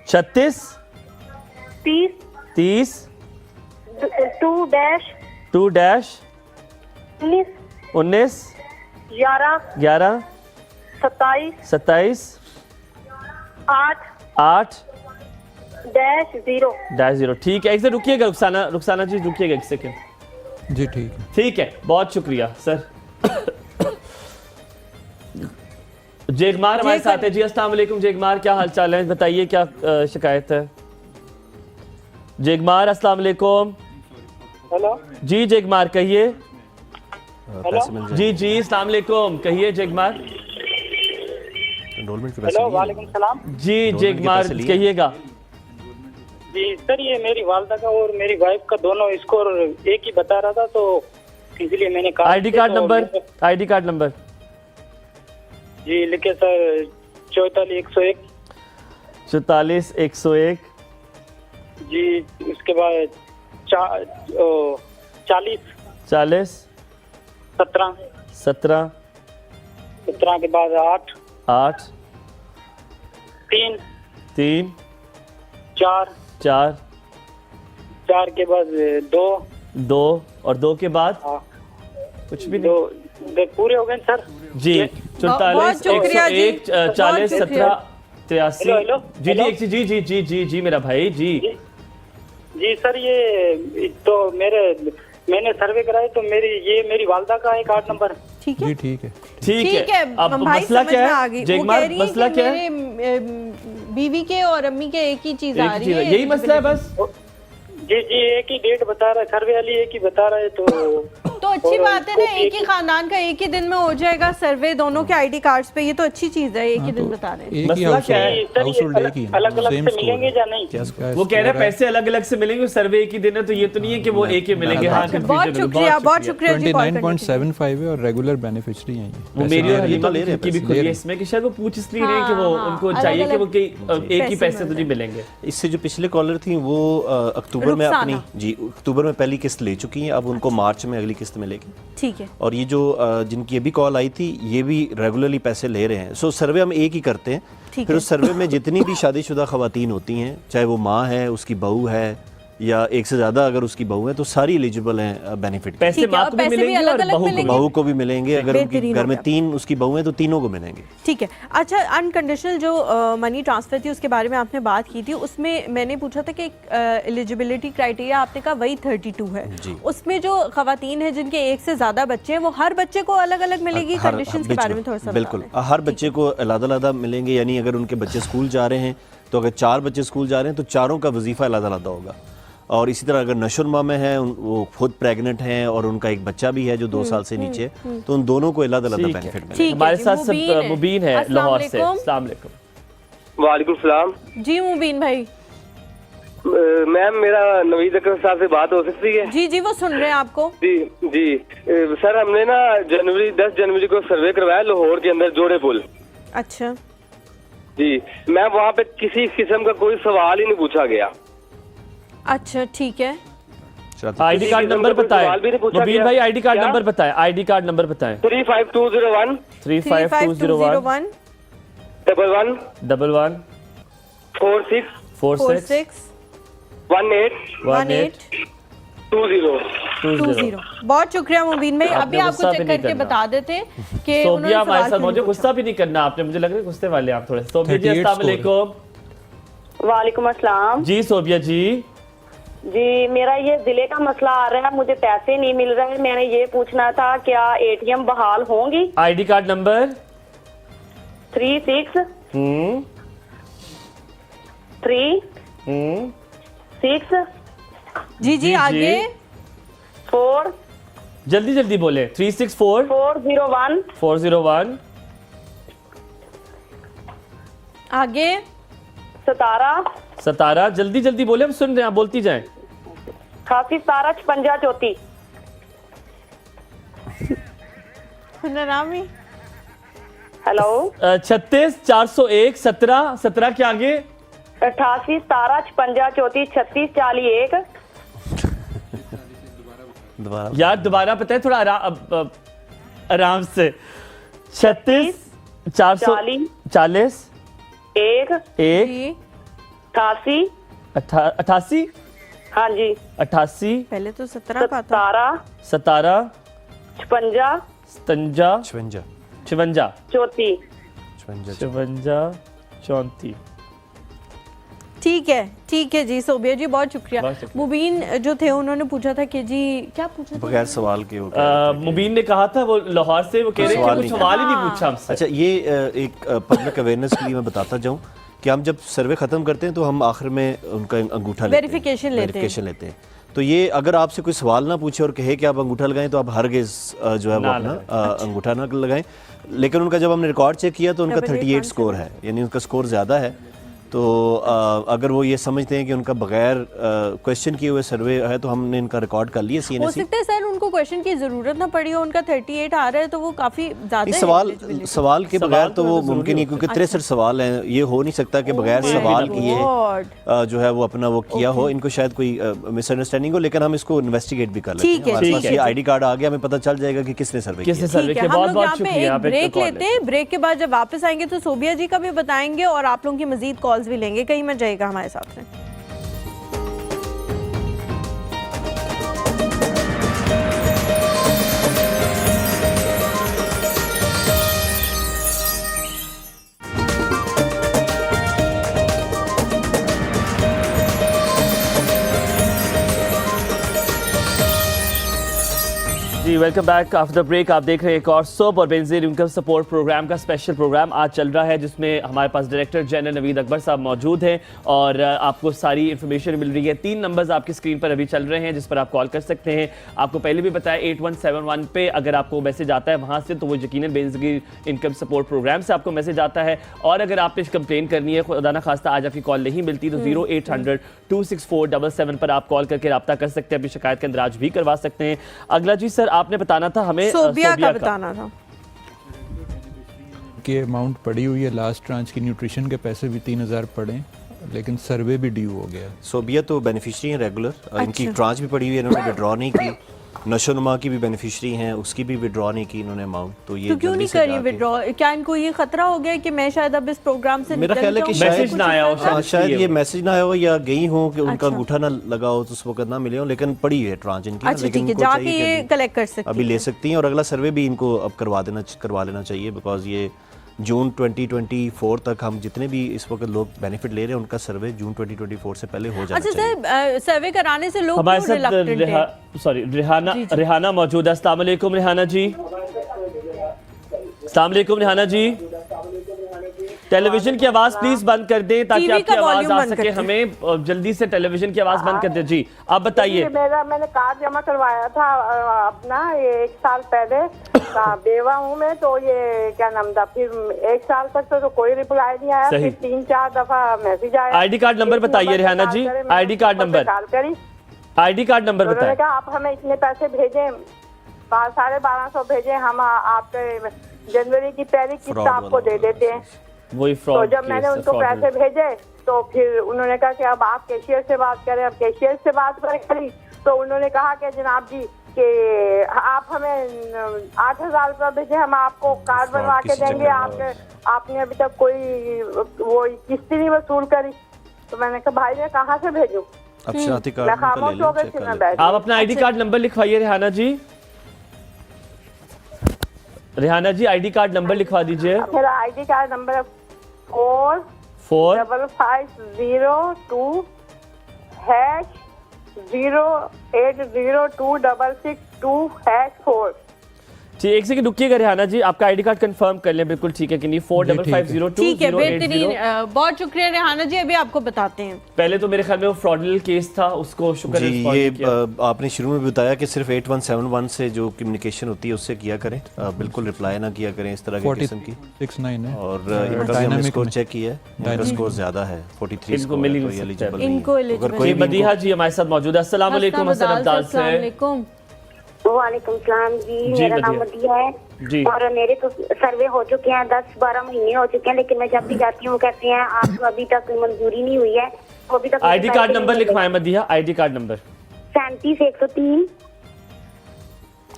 36 30 30 2-19 19 11 11 27 27 8 8 -0। -0। ठीक है, एक सेकंड रुकिएगा रुखसाना जी, रुकिएगा एक सेकंड। जी ठीक है। ठीक है, बहुत शुक्रिया सर। जेगमार हमारे साथ है जी। अस्सलाम वालेकुम जेगमार, क्या हाल चाल है? बताइए क्या शिकायत है? जेगमार अस्सलाम वालेकुम। हेलो जी जेगमार कहिए। पैसे मिल जी जी अस्सलाम वालेकुम, कहिए जेगमार। एनरोलमेंट के पैसे हेलो लिए वालेकुम सलाम। जी जेगमार कहिएगा। जी सर, ये मेरी वालदा का और मेरी वाइफ का दोनों स्कोर एक ही बता रहा था, तो इसलिए मैंने कहा। ID card number ID card number जी लिखे सर 44-101। 44-101। जी उसके बाद 40 40 17 17 17 के बाद 8 8 3 3 4 4 4 के बाद 2 2 और 2 के बाद कुछ भी नहीं। 2 पूरे हो गए सर जी। 44 101 40 17 83। हेलो जी जी जी जी जी जी जी मेरा भाई जी। जी सर, ये तो मैंने सर्वे कराया तो मेरी वालदा का है कार्ड नंबर। ठीक है जी ठीक है। ठीक है। अब भाई मसला क्या समझ में आ है गई। वो जेगमार, कह रही है मसला कि क्या है? मेरे बीवी के और अम्मी के एक ही चीज आ रही है। यही मसला है बस। जी जी एक ही डेट बता रहा है, सर्वे वाली एक ही बता रहा है। तो अच्छी बात है ना, एक ही खानदान का एक ही दिन में हो जाएगा सर्वे दोनों के आईडी कार्ड्स पे। ये तो अच्छी चीज है, एक ही दिन बता रहे हैं। मसला क्या है? अलग अलग से मिलेंगे या नहीं? वो कह रहे हैं पैसे अलग अलग से मिलेंगे, सर्वे एक ही दिन है, तो ये तो नहीं है कि वो एक ही मिलेंगे। हाँ बहुत शुक्रिया, बहुत शुक्रिया जी। 29.75 है और रेगुलर बेनिफिशियरी हैं ये। वो मेरी और हलीमा की भी खुली है इसमें कि शायद वो पूछ इसलिए रहे हैं कि वो उनको चाहिए कि वो एक ही पैसे तो नहीं मिलेंगे। इससे जो पिछले कॉलर थी वो अक्टूबर में अपनी अक्टूबर में पहली किस्त ले चुकी हैं, अब उनको मार्च में अगली किस्त मिलेगी। ठीक है। और ये जो जिनकी अभी कॉल आई थी ये भी रेगुलरली पैसे ले रहे हैं। सो सर्वे हम एक ही करते हैं। फिर उस सर्वे में जितनी भी शादीशुदा खवातीन होती हैं, चाहे वो माँ है, उसकी बहू है या एक से ज्यादा अगर उसकी बहू है, तो सारी एलिजिबल हैं बेनिफिट। पैसे माँ को भी मिलेंगे और बहू को भी मिलेंगे। अगर उनकी घर में 3 उसकी बहू है तो तीनों को मिलेंगे। ठीक है। अच्छा, अनकंडीशनल जो मनी ट्रांसफर थी उसके बारे में आपने बात की थी, उसमें मैंने पूछा था कि एलिजिबिलिटी क्राइटेरिया आपने कहा वही 32 है। उसमें जो खवातीन है जिनके एक से ज्यादा बच्चे हैं, वो हर बच्चे को अलग अलग मिलेगी? कंडीशंस के बारे में थोड़ा सा बिल्कुल, हर बच्चे को अलग-अलग मिलेंगे। यानी अगर उनके बच्चे स्कूल जा रहे हैं तो अगर 4 बच्चे स्कूल जा रहे हैं तो चारों का वजीफा अलग-अलग होगा। और इसी तरह अगर नशुरमा में है, वो खुद प्रेग्नेंट हैं और उनका एक बच्चा भी है जो 2 साल से नीचे, तो उन दोनों को अलग-अलग बेनिफिट मिलेगा। हमारे साथ मुबीन है लाहौर से। अस्सलाम वालेकुम। वालेकुम सलाम। जी मुबीन भाई। मैम मेरा नवीद अकरम साहब से बात हो सकती है? जी जी वो सुन रहे हैं आपको। जी जी सर, हमने ना 10 जनवरी को सर्वे करवाया लाहौर के अंदर जोड़े पुल। अच्छा। जी मैम, वहाँ पे किसी किस्म का कोई सवाल ही नहीं पूछा गया। अच्छा ठीक है, आईडी कार्ड नंबर बताएं मुबीन भाई, आईडी कार्ड नंबर बताएं, आईडी कार्ड नंबर बताएं। 35201 35201 11 11 46 46 18 20। बहुत शुक्रिया मुबीन भाई। अभी आपने आपको गुस्सा चेक भी नहीं करके करना। बता देते कि सोबिया हमारे साथ सवाल मौजूद, क्यों गुस्सा भी नहीं करना आपने, मुझे लग रहा है गुस्से वाले आप थोड़े। सोबिया जी 38 अस्सलाम वालेकुम। वालेकुम अस्सलाम जी सोबिया जी, जी। मेरा ये जिले का मसला आ रहा है, मुझे पैसे नहीं मिल रहे हैं। मैंने ये पूछना था क्या एटीएम बहाल होंगी? आईडी कार्ड नंबर 36 36 जी जी आगे 4 जल्दी जल्दी बोले। 364 401 401 आगे 17 17 जल्दी जल्दी बोले, हम सुन रहे हैं, आप बोलती जाएं। 88 17 56 34। नामी हेलो 36 401 17 17 के आगे 88 17 56 34 36 41। दोबारा यार दोबारा बताएं थोड़ा आराम से। 36 440 1 1 88 88 हाँ जी 88 पहले तो 17 का था। 17 17 56 57 56 56 34। 56 34। ठीक है जी सोबिया जी, बहुत शुक्रिया। बहुत शुक्रिया। मुबीन जो थे उन्होंने पूछा था कि जी क्या पूछा था? बगैर सवाल के मुबीन ने कहा था, वो लाहौर से, वो कह रहे हैं कि कुछ सवाल ही नहीं पूछा हमसे। अच्छा, ये एक पब्लिक अवेयरनेस के लिए मैं बताता जाऊं कि हम जब सर्वे ख़त्म करते हैं तो हम आखिर में उनका अंगूठा वेरिफिकेशन लेते हैं। तो ये अगर आपसे कोई सवाल ना पूछे और कहे कि आप अंगूठा लगाएं तो आप हरगिज़ जो है वो अपना अंगूठा ना लगाएं। लेकिन उनका जब हमने रिकॉर्ड चेक किया तो उनका 38 स्कोर है, यानी उनका स्कोर ज़्यादा है। तो अगर वो ये समझते हैं कि उनका बगैर क्वेश्चन किए हुए सर्वे है तो हमने इनका रिकॉर्ड कर लिया हो CNSE। सकता है सर उनको क्वेश्चन की जरूरत ना पड़ी हो, उनका 38 आ रहा है तो वो काफी ज्यादा सवाल के बगैर तो वो मुमकिन नहीं, क्योंकि 63 सवाल हैं। ये हो नहीं सकता कि बगैर सवाल किए जो है वो अपना वो किया हो। इनको शायद कोई मिसअंडरस्टैंडिंग हो, लेकिन हम इसको इन्वेस्टिगेट भी कर लेते हैं। हमारे पास ये आईडी कार्ड आ गया, हमें पता चल जाएगा कि किसने सर्वे किया। हम लोग यहाँ पे एक ब्रेक लेते हैं। ब्रेक के बाद जब वापस आएंगे तो सोबिया जी का भी बताएंगे और आप लोगों की मजीद कॉल्स भी लेंगे। कहीं मत जाइएगा हमारे साथ में। जी welcome back after the break. आप देख रहे हैं एक और सोप और बेनजीर इनकम सपोर्ट प्रोग्राम का स्पेशल प्रोग्राम आज चल रहा है, जिसमें हमारे पास डायरेक्टर जनरल नवीद अकबर साहब मौजूद हैं और आपको सारी इन्फॉर्मेशन मिल रही है। 3 नंबर्स आपकी स्क्रीन पर अभी चल रहे हैं जिस पर आप कॉल कर सकते हैं। आपको पहले भी बताया 8171 पे अगर आपको मैसेज आता है वहाँ से तो वो यकीनन बेनजीर इनकम सपोर्ट प्रोग्राम से आपको मैसेज आता है। और अगर आपने कंप्लेन करनी है, खुदा ना खास्ता आज आपकी कॉल नहीं मिलती, तो 0800 26477 पर आप कॉल करके रब्ता कर सकते हैं, अपनी शिकायत का इंदराज भी करवा सकते हैं। अगला जी सर आपने बताना था हमें, सोबिया का बताना था कि अमाउंट पड़ी हुई है लास्ट ट्रांच की, न्यूट्रिशन के पैसे भी 3000 पड़े, लेकिन सर्वे भी ड्यू हो गया। सोबिया तो बेनिफिशियरी हैं रेगुलर, इनकी ट्रांच भी पड़ी हुई है, इन्होंने विड्रॉ नहीं की। नशोनुमा की भी बेनिफिशियरी हैं, उसकी भी विड्रॉ नहीं की इन्होंने अमाउंट। तो ये क्यों नहीं करी विड्रॉ? क्या इनको ये खतरा हो गया कि मैं शायद अब इस प्रोग्राम से मेरा ख्याल है कि मैसेज ना आया हो, शायद ये मैसेज ना आया हो या गई हो कि उनका अंगूठा ना लगा हो तो उस वक्त ना मिले हो, लेकिन पड़ी है ट्रांच इनकी। अच्छा ठीक है, जाके ये कलेक्ट कर सकती अभी ले सकती हैं और अगला सर्वे भी इनको अब करवा लेना चाहिए, बिकॉज ये जून 2024 तक हम जितने भी इस वक्त लोग बेनिफिट ले रहे हैं उनका सर्वे जून 2024 सर्वे हो जाना चाहिए। अच्छा सर, सर्वे कराने से लोग हमारे क्यों रिलक्टेंट हैं? सॉरी रिहाना मौजूद है। अस्सलाम वालेकुम रिहाना जी। अस्सलाम वालेकुम रिहाना जी। टेलीविजन की आवाज प्लीज बंद कर दें ताकि आपकी आवाज आ सके हमें। जल्दी से टेलीविजन की आवाज बंद कर दें। जी आप बताइए। मैंने कार्ड जमा करवाया था अपना 1 साल पहले, बेवा हूँ मैं, तो ये क्या नाम था, फिर 1 साल तक तो कोई रिप्लाई नहीं आया, फिर 3-4 दफा मैसेज आया। आईडी कार्ड नंबर बताइए Rehana ji, ID card number, ID card number बताइए। उन्होंने कहा आप हमें इतने पैसे भेजें, 1250 भेजें, हम आपके जनवरी की पहली किस्त आपको दे देते हैं। वही तो फ्रॉड जब मैंने उनको पैसे भेजे तो फिर उन्होंने कहा कि अब आप कैशियर से बात करें। अब कैशियर से बात करी तो उन्होंने कहा कि जनाब जी कि आप हमें 8,000 रुपये भेजे, हम आपको कार्ड बनवा के देंगे। आपने अभी तक कोई वो किस्त नहीं वसूल करी। तो मैंने कहा भाई मैं कहाँ से भेजूं? अब शनाख्ती कार्ड मैं उनका ले खामोश लें, हो गई, चेक फिर कर मैं लें। बैठ आप अपना आईडी कार्ड नंबर लिखवाइए रेहाना जी। रेहाना जी आईडी कार्ड नंबर लिखवा दीजिए। मेरा आईडी कार्ड नंबर है 45502#0802662624। जी एक सेकंड रुकिएगा रेहाना जी, आपका आईडी कार्ड कंफर्म कर लें बिल्कुल ठीक है कि नहीं। 45502080। ठीक है, बेहतरीन, बहुत शुक्रिया रेहाना जी। अभी आपको बताते हैं। पहले तो मेरे ख्याल में वो फ्रॉडलेंट केस था, उसको शुक्र जी respond ये किया। आपने शुरू में बताया कि सिर्फ 8171 से जो कम्युनिकेशन होती है उससे किया करें, बिल्कुल रिप्लाई ना किया करें इस तरह के किस्म की। 69 है और इनका भी हमने स्कोर चेक किया है, इनका स्कोर ज्यादा है 43 इनको स्कोर मिल है, ही तो नहीं ये सकता है। eligible नहीं है। इनको eligible अगर कोई जी भी इनको- मदीहा जी हमारे साथ मौजूद है। अस्सलाम वालेकुम हसन अब्दाल से। अस्सलाम वालेकुम सलाम जी, जी, मेरा नाम मदिया। मदिया है जी। और मेरे तो सर्वे हो चुके हैं, 10-12 महीने हो चुके हैं, लेकिन मैं जब भी जाती हूँ वो कहते हैं आपको अभी तक मंजूरी नहीं हुई है। तो अभी तक आईडी कार्ड नंबर लिखवाएं मदीहा, आईडी कार्ड नंबर 37-103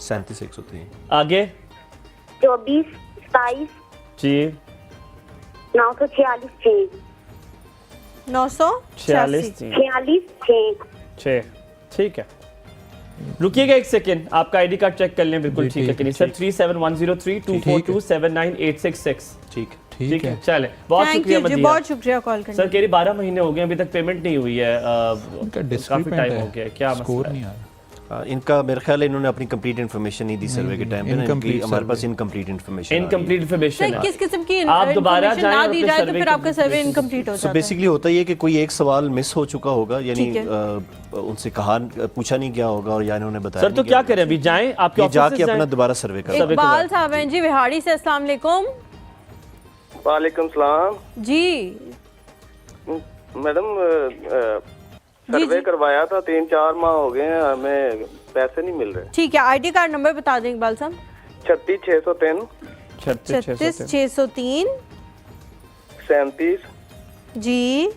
37-103 आगे 24-27 जी 946 946 6 ठीक है। रुकिएगा एक सेकेंड, आपका आईडी कार्ड चेक कर लें बिल्कुल ठीक है कि नहीं सर। 37103242798666 ठीक ठीक है चले। बहुत थैंक शुक्रिया यू जी, मदीहा। बहुत शुक्रिया कॉल करने सर कह रही 12 महीने हो गए अभी तक पेमेंट नहीं हुई है। इनका काफी डिस्क्रिपेंट टाइम हो गया, क्या स्कोर मसला नहीं है? आ रहा। इनका मेरे ख्याल है इन्होंने अपनी कंप्लीट इन्फॉर्मेशन नहीं दी सर्वे के टाइम पे ना, incomplete इनकी हमारे पास survey। Incomplete information incomplete information sir किस किस्म की आप दोबारा information जाएं ना और दी अपने जाए तो survey फिर आपका सर्वे इनकम्प्लीट हो सो जाता है। बेसिकली होता ही है कि कोई एक सवाल मिस हो चुका होगा, यानी ठीक उनसे कहा पूछा नहीं गया होगा और या इन्होंने बताया सर तो क्या करें अभी जाएं आपके ये ऑफिस जाके अपना दोबारा सर्वे करें। इकबाल साहब हैं जी विहाड़ी से। अस्सलाम वालेकुम। वालेकुम सलाम जी मैडम, सर्वे करवाया था 3-4 माह हो गए हैं, हमें पैसे नहीं मिल रहे। ठीक है, आईडी कार्ड नंबर बता दें इकबाल साहब। 36-603 36-603 37 जी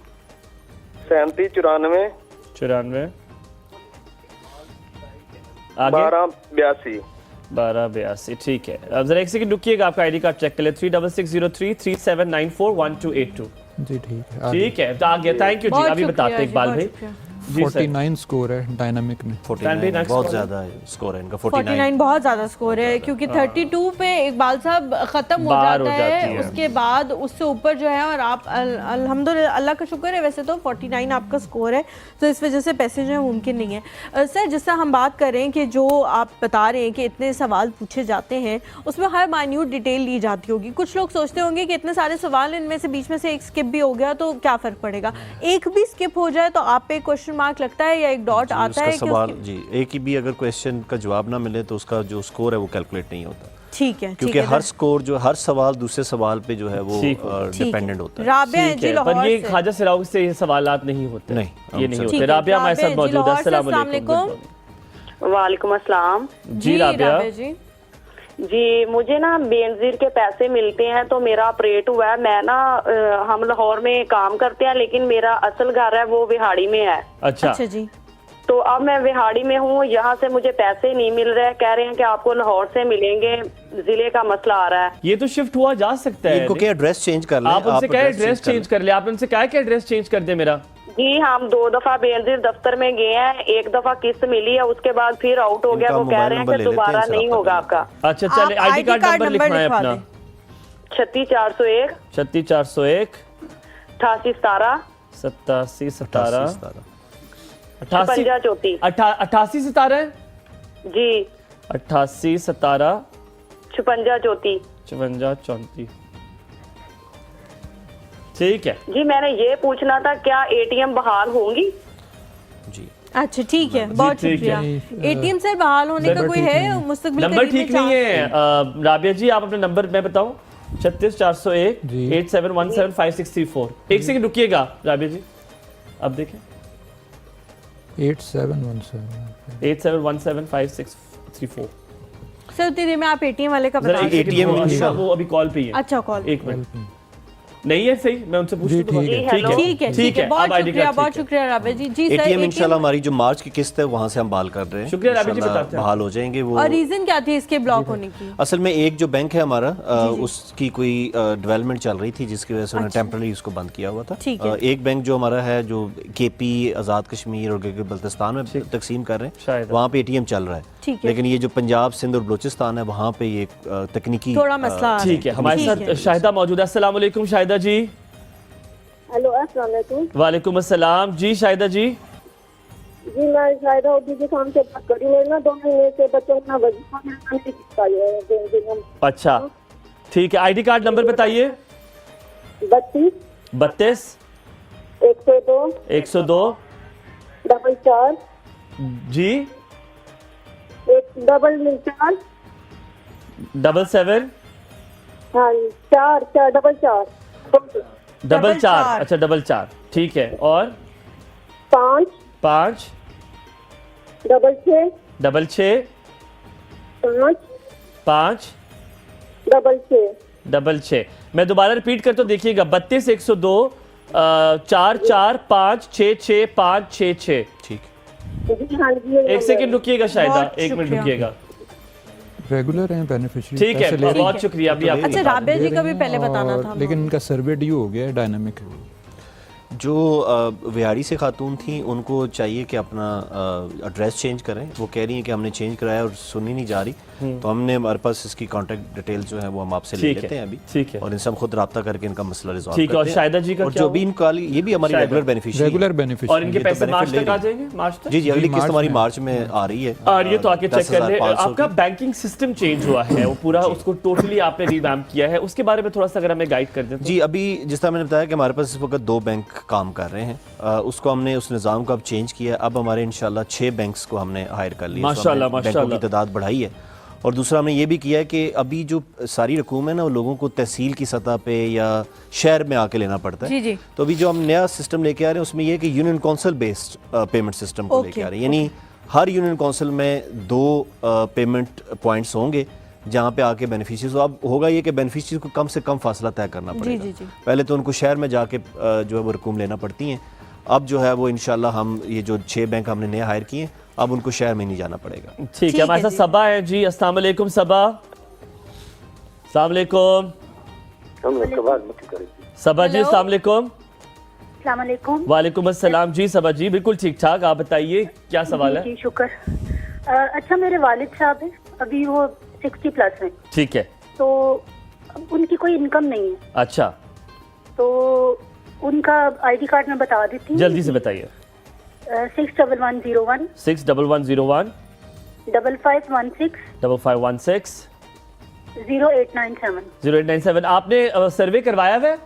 37-94 94 1282 ठीक है। अब जरा एक सेकंड रुकिएगा, आपका आईडी कार्ड चेक कर ले। 366033794128 जी ठीक है ठीक है तो आ गया। थैंक यू जी। बहुत अभी बताते हैं शुक्रिया इकबाल जी, भाई। बहुत जी सर 49 स्कोर है डायनामिक में। 49 बहुत ज्यादा है स्कोर है इनका। 49 बहुत ज्यादा स्कोर है क्योंकि 32 पे इकबाल साहब खत्म हो बाहर जाता हो जाती है, है। उसके बाद उससे ऊपर जो है और आप अल्हम्दुलिल्लाह अल्लाह का शुक्र है वैसे तो 49 आपका स्कोर है, तो इस वजह से पैसे जो है मुमकिन नहीं है। सर जिस तरह हम बात करें कि जो आप बता रहे हैं कि इतने सवाल पूछे जाते हैं उसमें हर माइन्यूट डिटेल ली जाती होगी। कुछ लोग सोचते होंगे कि इतने सारे सवाल इनमें से बीच में से एक स्किप भी हो गया तो क्या फ़र्क पड़ेगा, एक भी स्किप हो जाए तो आप पे क्वेश्चन मार्क लगता है या एक डॉट आता उसका है कि सवाल जी एक ही भी अगर क्वेश्चन का जवाब ना मिले तो उसका जो स्कोर है वो कैलकुलेट नहीं होता, ठीक है क्योंकि हर स्कोर जो हर सवाल दूसरे सवाल पे जो है वो ठीक डिपेंडेंट होता है। राबिया ठीक जी है, लाहौर पर ये से। ख्वाजा सिराग से ये सवालात नहीं होते। नहीं, ये नहीं ठीक होते। है, राबिया हमारे साथ राबिया जी मौजूद है। लाहौर से, अस्सलाम अस्सलाम वालेकुम। वालेकुम अस्सलाम जी राबिया जी जी। मुझे ना बेनजीर के पैसे मिलते हैं तो मेरा ऑपरेट हुआ है। मैं ना हम लाहौर में काम करते हैं लेकिन मेरा असल घर है वो विहाड़ी में है। अच्छा अच्छा जी। तो अब मैं विहाड़ी में हूँ, यहाँ से मुझे पैसे नहीं मिल रहे, कह रहे हैं कि आपको लाहौर से मिलेंगे, जिले का मसला आ रहा है। ये तो शिफ्ट हुआ जा सकता है। इनको क्या एड्रेस चेंज कर लें, आप उनसे क्या एड्रेस चेंज कर ले, आप उनसे क्या एड्रेस चेंज कर दे मेरा। जी हम 2 दफा बेनजीर दफ्तर में गए हैं, 1 दफा किस्त मिली है, उसके बाद फिर आउट हो गया। इनका वो कह रहे हैं मोबाइल कि नंबर ले दोबारा लेते हैं, नहीं सर, होगा आपका आपका। अच्छा चले आईडी कार्ड नंबर लिखवाएं अपना। 36401 36401 8817 8717 5534 8817 जी 8817 5634 5534 ठीक है जी। मैंने ये पूछना था क्या एटीएम बहाल होंगी? जी अच्छा ठीक है, बहुत ठीक शुक्रिया। है। एटीएम से बहाल होने का कोई है मुस्तकबिल नंबर करीब में ठीक नहीं है। राबिया जी आप अपना नंबर मैं बताऊं 36401 जी। 87175634। एक सेकंड रुकिएगा राबिया जी, अब देखें 8717 87175634। सर उतनी देर में आप एटीएम वाले का जरा बता एक दें। ATM वो अभी कॉल पे ही है। अच्छा कॉल। एक मिनट नहीं है सही, मैं उनसे पूछ ठीक है, बहुत शुक्रिया, बहुत शुक्रिया राबे जी। जी सर, एटीएम इंशाल्लाह हमारी जो मार्च की किस्त है वहाँ से हम बहाल कर रहे हैं। शुक्रिया राबे जी, इंशाल्लाह बताते हैं बहाल हो जाएंगे वो। और रीजन क्या थी इसके ब्लॉक होने की? असल में एक जो बैंक है हमारा उसकी कोई डेवलपमेंट चल रही थी जिसकी वजह से उन्होंने टेम्पररी उसको बंद किया हुआ था। एक बैंक जो हमारा है जो केपी, आज़ाद कश्मीर और गिलगित बल्तिस्तान में तकसीम कर रहे हैं, वहाँ पे एटीएम चल रहा है, लेकिन ये जो पंजाब, सिंध और बलूचिस्तान है वहाँ पे ये तकनीकी थोड़ा मसला। ठीक है, हमारे साथ शाहिदा मौजूद है। अस्सलाम वालेकुम शाहिदा जी। हेलो, अस्सलाम वालेकुम। वालेकुम अस्सलाम जी। शाहिदा जी, जी मैं शाहिदा उद्दी के सामने से बात कर रही हूँ। ना 2 महीने से बच्चों का वजीफा नहीं निकाले। अच्छा ठीक है, आईडी कार्ड नंबर बताइए। 32 102 102 44 जी 144 77 हाँ 444 444। अच्छा 44, ठीक है। और 5 5 6 6 5 6 मैं दोबारा रिपीट करता हूँ, देखिएगा 32 102 4 4 5 6 6 5 6 6। ठीक, एक सेकंड रुकिएगा शायदा, 1 मिनट रुकिएगा। रेगुलर हैं बेनिफिशियरी। ठीक है, बहुत शुक्रिया। अभी आप अच्छा राबिया जी का भी पहले बताना था, लेकिन इनका सर्वे ड्यू हो गया है डायनामिक। जो विहाड़ी से खातून थी उनको चाहिए कि अपना एड्रेस चेंज करें। वो कह रही हैं कि हमने चेंज कराया और सुनी नहीं जा रही, तो हमने हमारे पास इसकी कॉन्टैक्ट डिटेल जो है वो हम आपसे ले लेते हैं अभी। ठीक है, और इनसे हम खुद रब्ता करके इनका मसला रिजॉल्व ठीक है। और शाहिदा जी का और जो भी इनका ये भी हमारी रेगुलर बेनिफिशियरी और इनके पैसे मार्च तक आ जाएंगे। मार्च तक? जी, अगली किस्त हमारी मार्च में आ रही है। और ये तो आके चेक कर ले। आपका बैंकिंग सिस्टम चेंज हुआ है, वो पूरा उसको टोटली आपने रिवैम्प किया है, उसके बारे में थोड़ा सा अगर हमें गाइड कर दें। जी, अभी जिस तरह मैंने बताया कि हमारे पास इस वक्त 2 बैंक काम कर रहे हैं, उसको हमने उस निज़ाम को अब चेंज किया। अब हमारे इंशाल्लाह 6 बैंक्स को हमने हायर कर लिया, माशाल्लाह बैंकों की तादाद बढ़ाई है। और दूसरा हमने ये भी किया है कि अभी जो सारी रकूम है ना वो लोगों को तहसील की सतह पे या शहर में आके लेना पड़ता है। जी जी। तो अभी जो हम नया सिस्टम लेके आ रहे हैं उसमें ये है कि union council based payment system को लेके आ रहे हैं, यानी हर यूनियन काउंसिल में 2 पेमेंट पॉइंट्स होंगे जहाँ पे आके बेनिफिशियरीज। अब होगा ये कि बेनिफिशियरीज को कम से कम फासला तय करना पड़ेगा। जी, जी, जी। पहले तो उनको शहर में जाके जो है वो रकूम लेना पड़ती हैं, अब जो है वो इंशाल्लाह हम ये जो 6 बैंक हमने नए हायर किए अब उनको शहर में नहीं जाना पड़ेगा। ठीक है, हमारे साथ सबा है जी। अस्सलाम वालेकुम सबा। अस्सलाम वालेकुम सबा जी। अस्सलाम वालेकुम। वालेकुम अस्सलाम जी। सबा जी बिल्कुल ठीक ठाक, आप बताइए क्या सवाल है? जी शुक्र। अच्छा मेरे वालिद साहब हैं, अभी वो 60 प्लस हैं। ठीक है, तो उनकी कोई इनकम नहीं है। अच्छा, तो उनका आईडी कार्ड मैं बता देती हूँ, जल्दी से बताइए। 61101 61101 5516 5516 0897। 0897। आपने सर्वे करवाया है?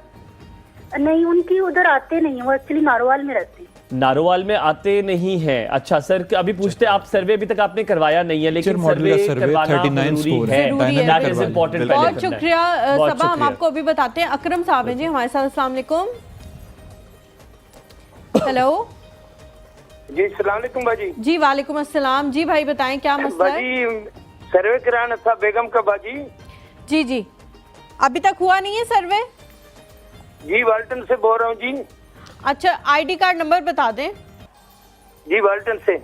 नहीं, उनकी उधर आते नहीं है, वो एक्चुअली नारोवाल में रहते हैं। नारोवाल में आते नहीं है। अच्छा सर, अभी पूछते आप सर्वे अभी तक आपने करवाया नहीं है, लेकिन सर्वे करवाना जरूरी है। That is important. बहुत शुक्रिया सबा। हम आपको अभी बताते हैं, अकरम साहब हैं जी हमारे साथ। अस्सलाम वालेकुम। हेलो जी, अस्सलाम वालेकुम बाजी। जी वालेकुम अस्सलाम। जी भाई बताएं क्या मसला है? बाजी सर्वे कराना था बेगम का बाजी। जी जी, अभी तक हुआ नहीं है सर्वे? जी वाल्टन से बोल रहा हूँ जी। अच्छा, आईडी कार्ड नंबर बता दें। जी वाल्टन से।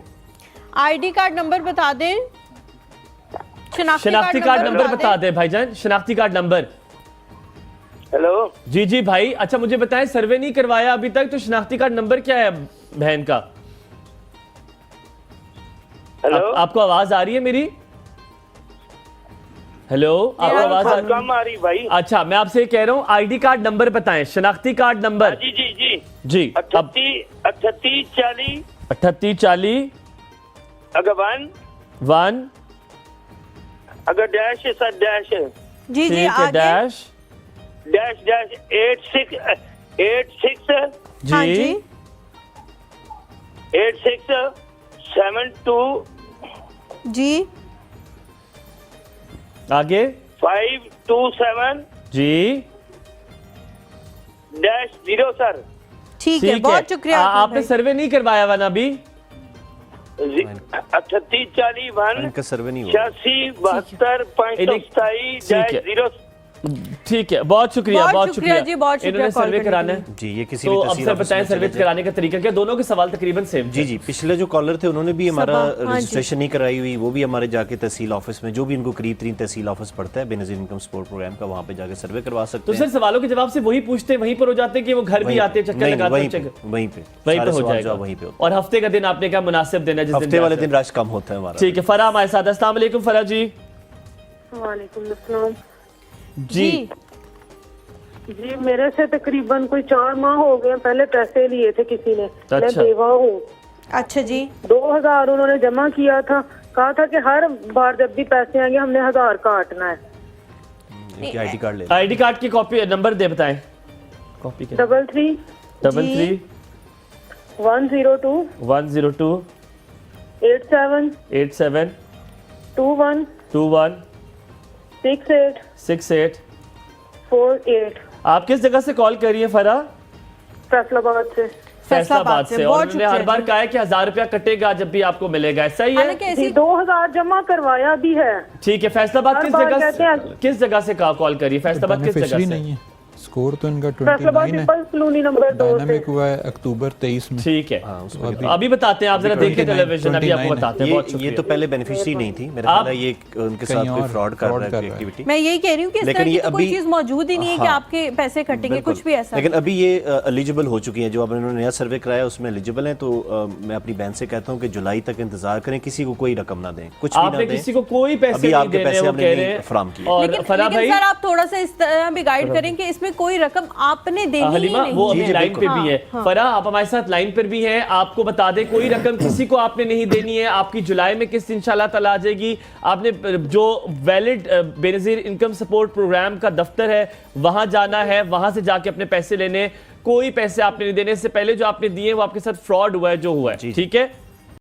आईडी कार्ड नंबर बता दें। शनाख्ती कार्ड नंबर बता दें भाईजान, शनाख्ती कार्ड नंबर। हेलो जी जी भाई। अच्छा मुझे बताएं, सर्वे नहीं करवाया अभी तक, तो शनाख्ती कार्ड नंबर क्या है बहन का? हेलो, आपको आवाज आ रही है मेरी? हेलो, आपको आवाज कम आ रही भाई। अच्छा, मैं आपसे कह रहा हूँ आईडी कार्ड नंबर बताएं, शनाख्ती कार्ड नंबर। जी जी जी जी। 38 40 38 40 अगर 1 अगर डैश है सर, डैश है। जी जी, आगे डैश डैश डैश 86 जी 8672 जी आगे 527 जी -0 सर। ठीक है, बहुत शुक्रिया। आपने सर्वे नहीं करवाया हुआ ना अभी? 38 40 1 इनका सर्वे नहीं हुआ। 86 72 527 -0। ठीक है, बहुत शुक्रिया, बहुत शुक्रिया जी, बहुत शुक्रिया इन्होंने कॉल सर्वे करने कराना के है। जी, ये किसी तो भी अब तहसील सर ऑफिस बताएं में सर्वे चले कराने का तरीका क्या? दोनों के सवाल तकरीबन सेम जी जी, पिछले जो कॉलर थे उन्होंने भी हमारा हाँ जी। रजिस्ट्रेशन नहीं कराई हुई, वो भी हमारे जाके तहसील ऑफिस में, जो भी इनको करीब तरीन तहसील ऑफिस पड़ता है बेनज़ीर इनकम सपोर्ट प्रोग्राम का, वहाँ पे जाके सर्वे करवा सकते तो हैं। सर सवालों के जवाब से वही पूछते हैं, वहीं पर हो जाते हैं कि वो घर भी आते हैं, चक्कर लगाते हैं, वहीं पे वहीं पे हो सारे जाएगा। सवाल वहीं पे होते और हफ्ते का दिन आपने क्या मुनासिब देना है? जिस हफ्ते वाले दिन रश कम होता है हमारा। ठीक है, फरा हमारे साथ। अस्सलाम वालेकुम फरा जी। वालेकुम अस्सलाम। जी जी मेरे से तकरीबन कोई 4 माह हो गए, पहले पैसे लिए थे किसी ने, मैं अच्छा। बेवा हूँ। अच्छा जी। 2000 उन्होंने जमा किया था, कहा था कि हर बार जब भी पैसे आएंगे हमने 1000 काटना है। आईडी कार्ड ले आईडी कार्ड की कॉपी नंबर दे बताएं। कॉपी के 33 33 102 102 87 87 21 21 68 68। 48। आप किस जगह से कॉल कर रही है फरा? फैसलाबाद से। फैसलाबाद से। और बहुत उन्होंने हर शुक्रिया बार जी। कहा है कि 1000 रुपया कटेगा जब भी आपको मिलेगा, सही है? हालांकि ऐसी 2000 जमा करवाया भी है। ठीक है, फैसलाबाद हर किस बार जगह कहते हैं- किस जगह से कॉल करिए? फैसलाबाद किस जगह बेनिफिशियरी से? नहीं है, स्कोर तो इनका फैसलाबाद 29 है, पीपल्स कॉलोनी नंबर 2 से। डायनामिक हुआ है अक्टूबर 23 में। ठीक है, तो अभी बताते हैं, आप जरा देखिए 29 टेलीविजन, अभी आपको बताते हैं। बहुत ये शुक्रिया। तो पहले बेनिफिशियरी नहीं थी, मेरा आप- ख्याल है ये उनके कहीं साथ कोई और फ्रॉड कर fraud रहा कर है रहा है। एक्टिविटी। मैं यही कह रही हूँ कि इस लेकिन तरह की ये तो कोई अभी- चीज मौजूद ही नहीं है कि हाँ। आपके पैसे कटेंगे, बिल्कुल। कुछ भी ऐसा लेकिन नहीं। अभी ये एलिजिबल हो चुकी हैं, जो अब इन्होंने नया सर्वे कराया उसमें एलिजिबल हैं, तो मैं अपनी बहन से कहता हूँ कि जुलाई तक इंतजार करें, किसी को कोई रकम ना दें, कुछ भी ना आपने दें। किसी को कोई पैसे अभी नहीं आपके दे रहे, पैसे वो आपने कह नहीं रहे हैं फराहम किए। और लेकिन फरा भाई सर आप थोड़ा सा इस तरह भी गाइड करें कि इसमें कोई रकम आपने देनी ही हलीमा नहीं। वो जी, अभी जी, लाइन पे बिल्कुल। भी है। हाँ, हाँ। फरा आप हमारे साथ लाइन पर भी हैं, आपको बता दें कोई रकम किसी को आपने नहीं देनी है। आपकी जुलाई में किस्त इंशाल्लाह ताला आ जाएगी। आपने जो valid Benazir income support programme का दफ्तर है वहां जाना है, वहां से जाके अपने पैसे लेने। कोई पैसे आपने नहीं देने, से पहले जो आपने दिए वो आपके साथ फ्रॉड हुआ है जो हुआ है, ठीक है?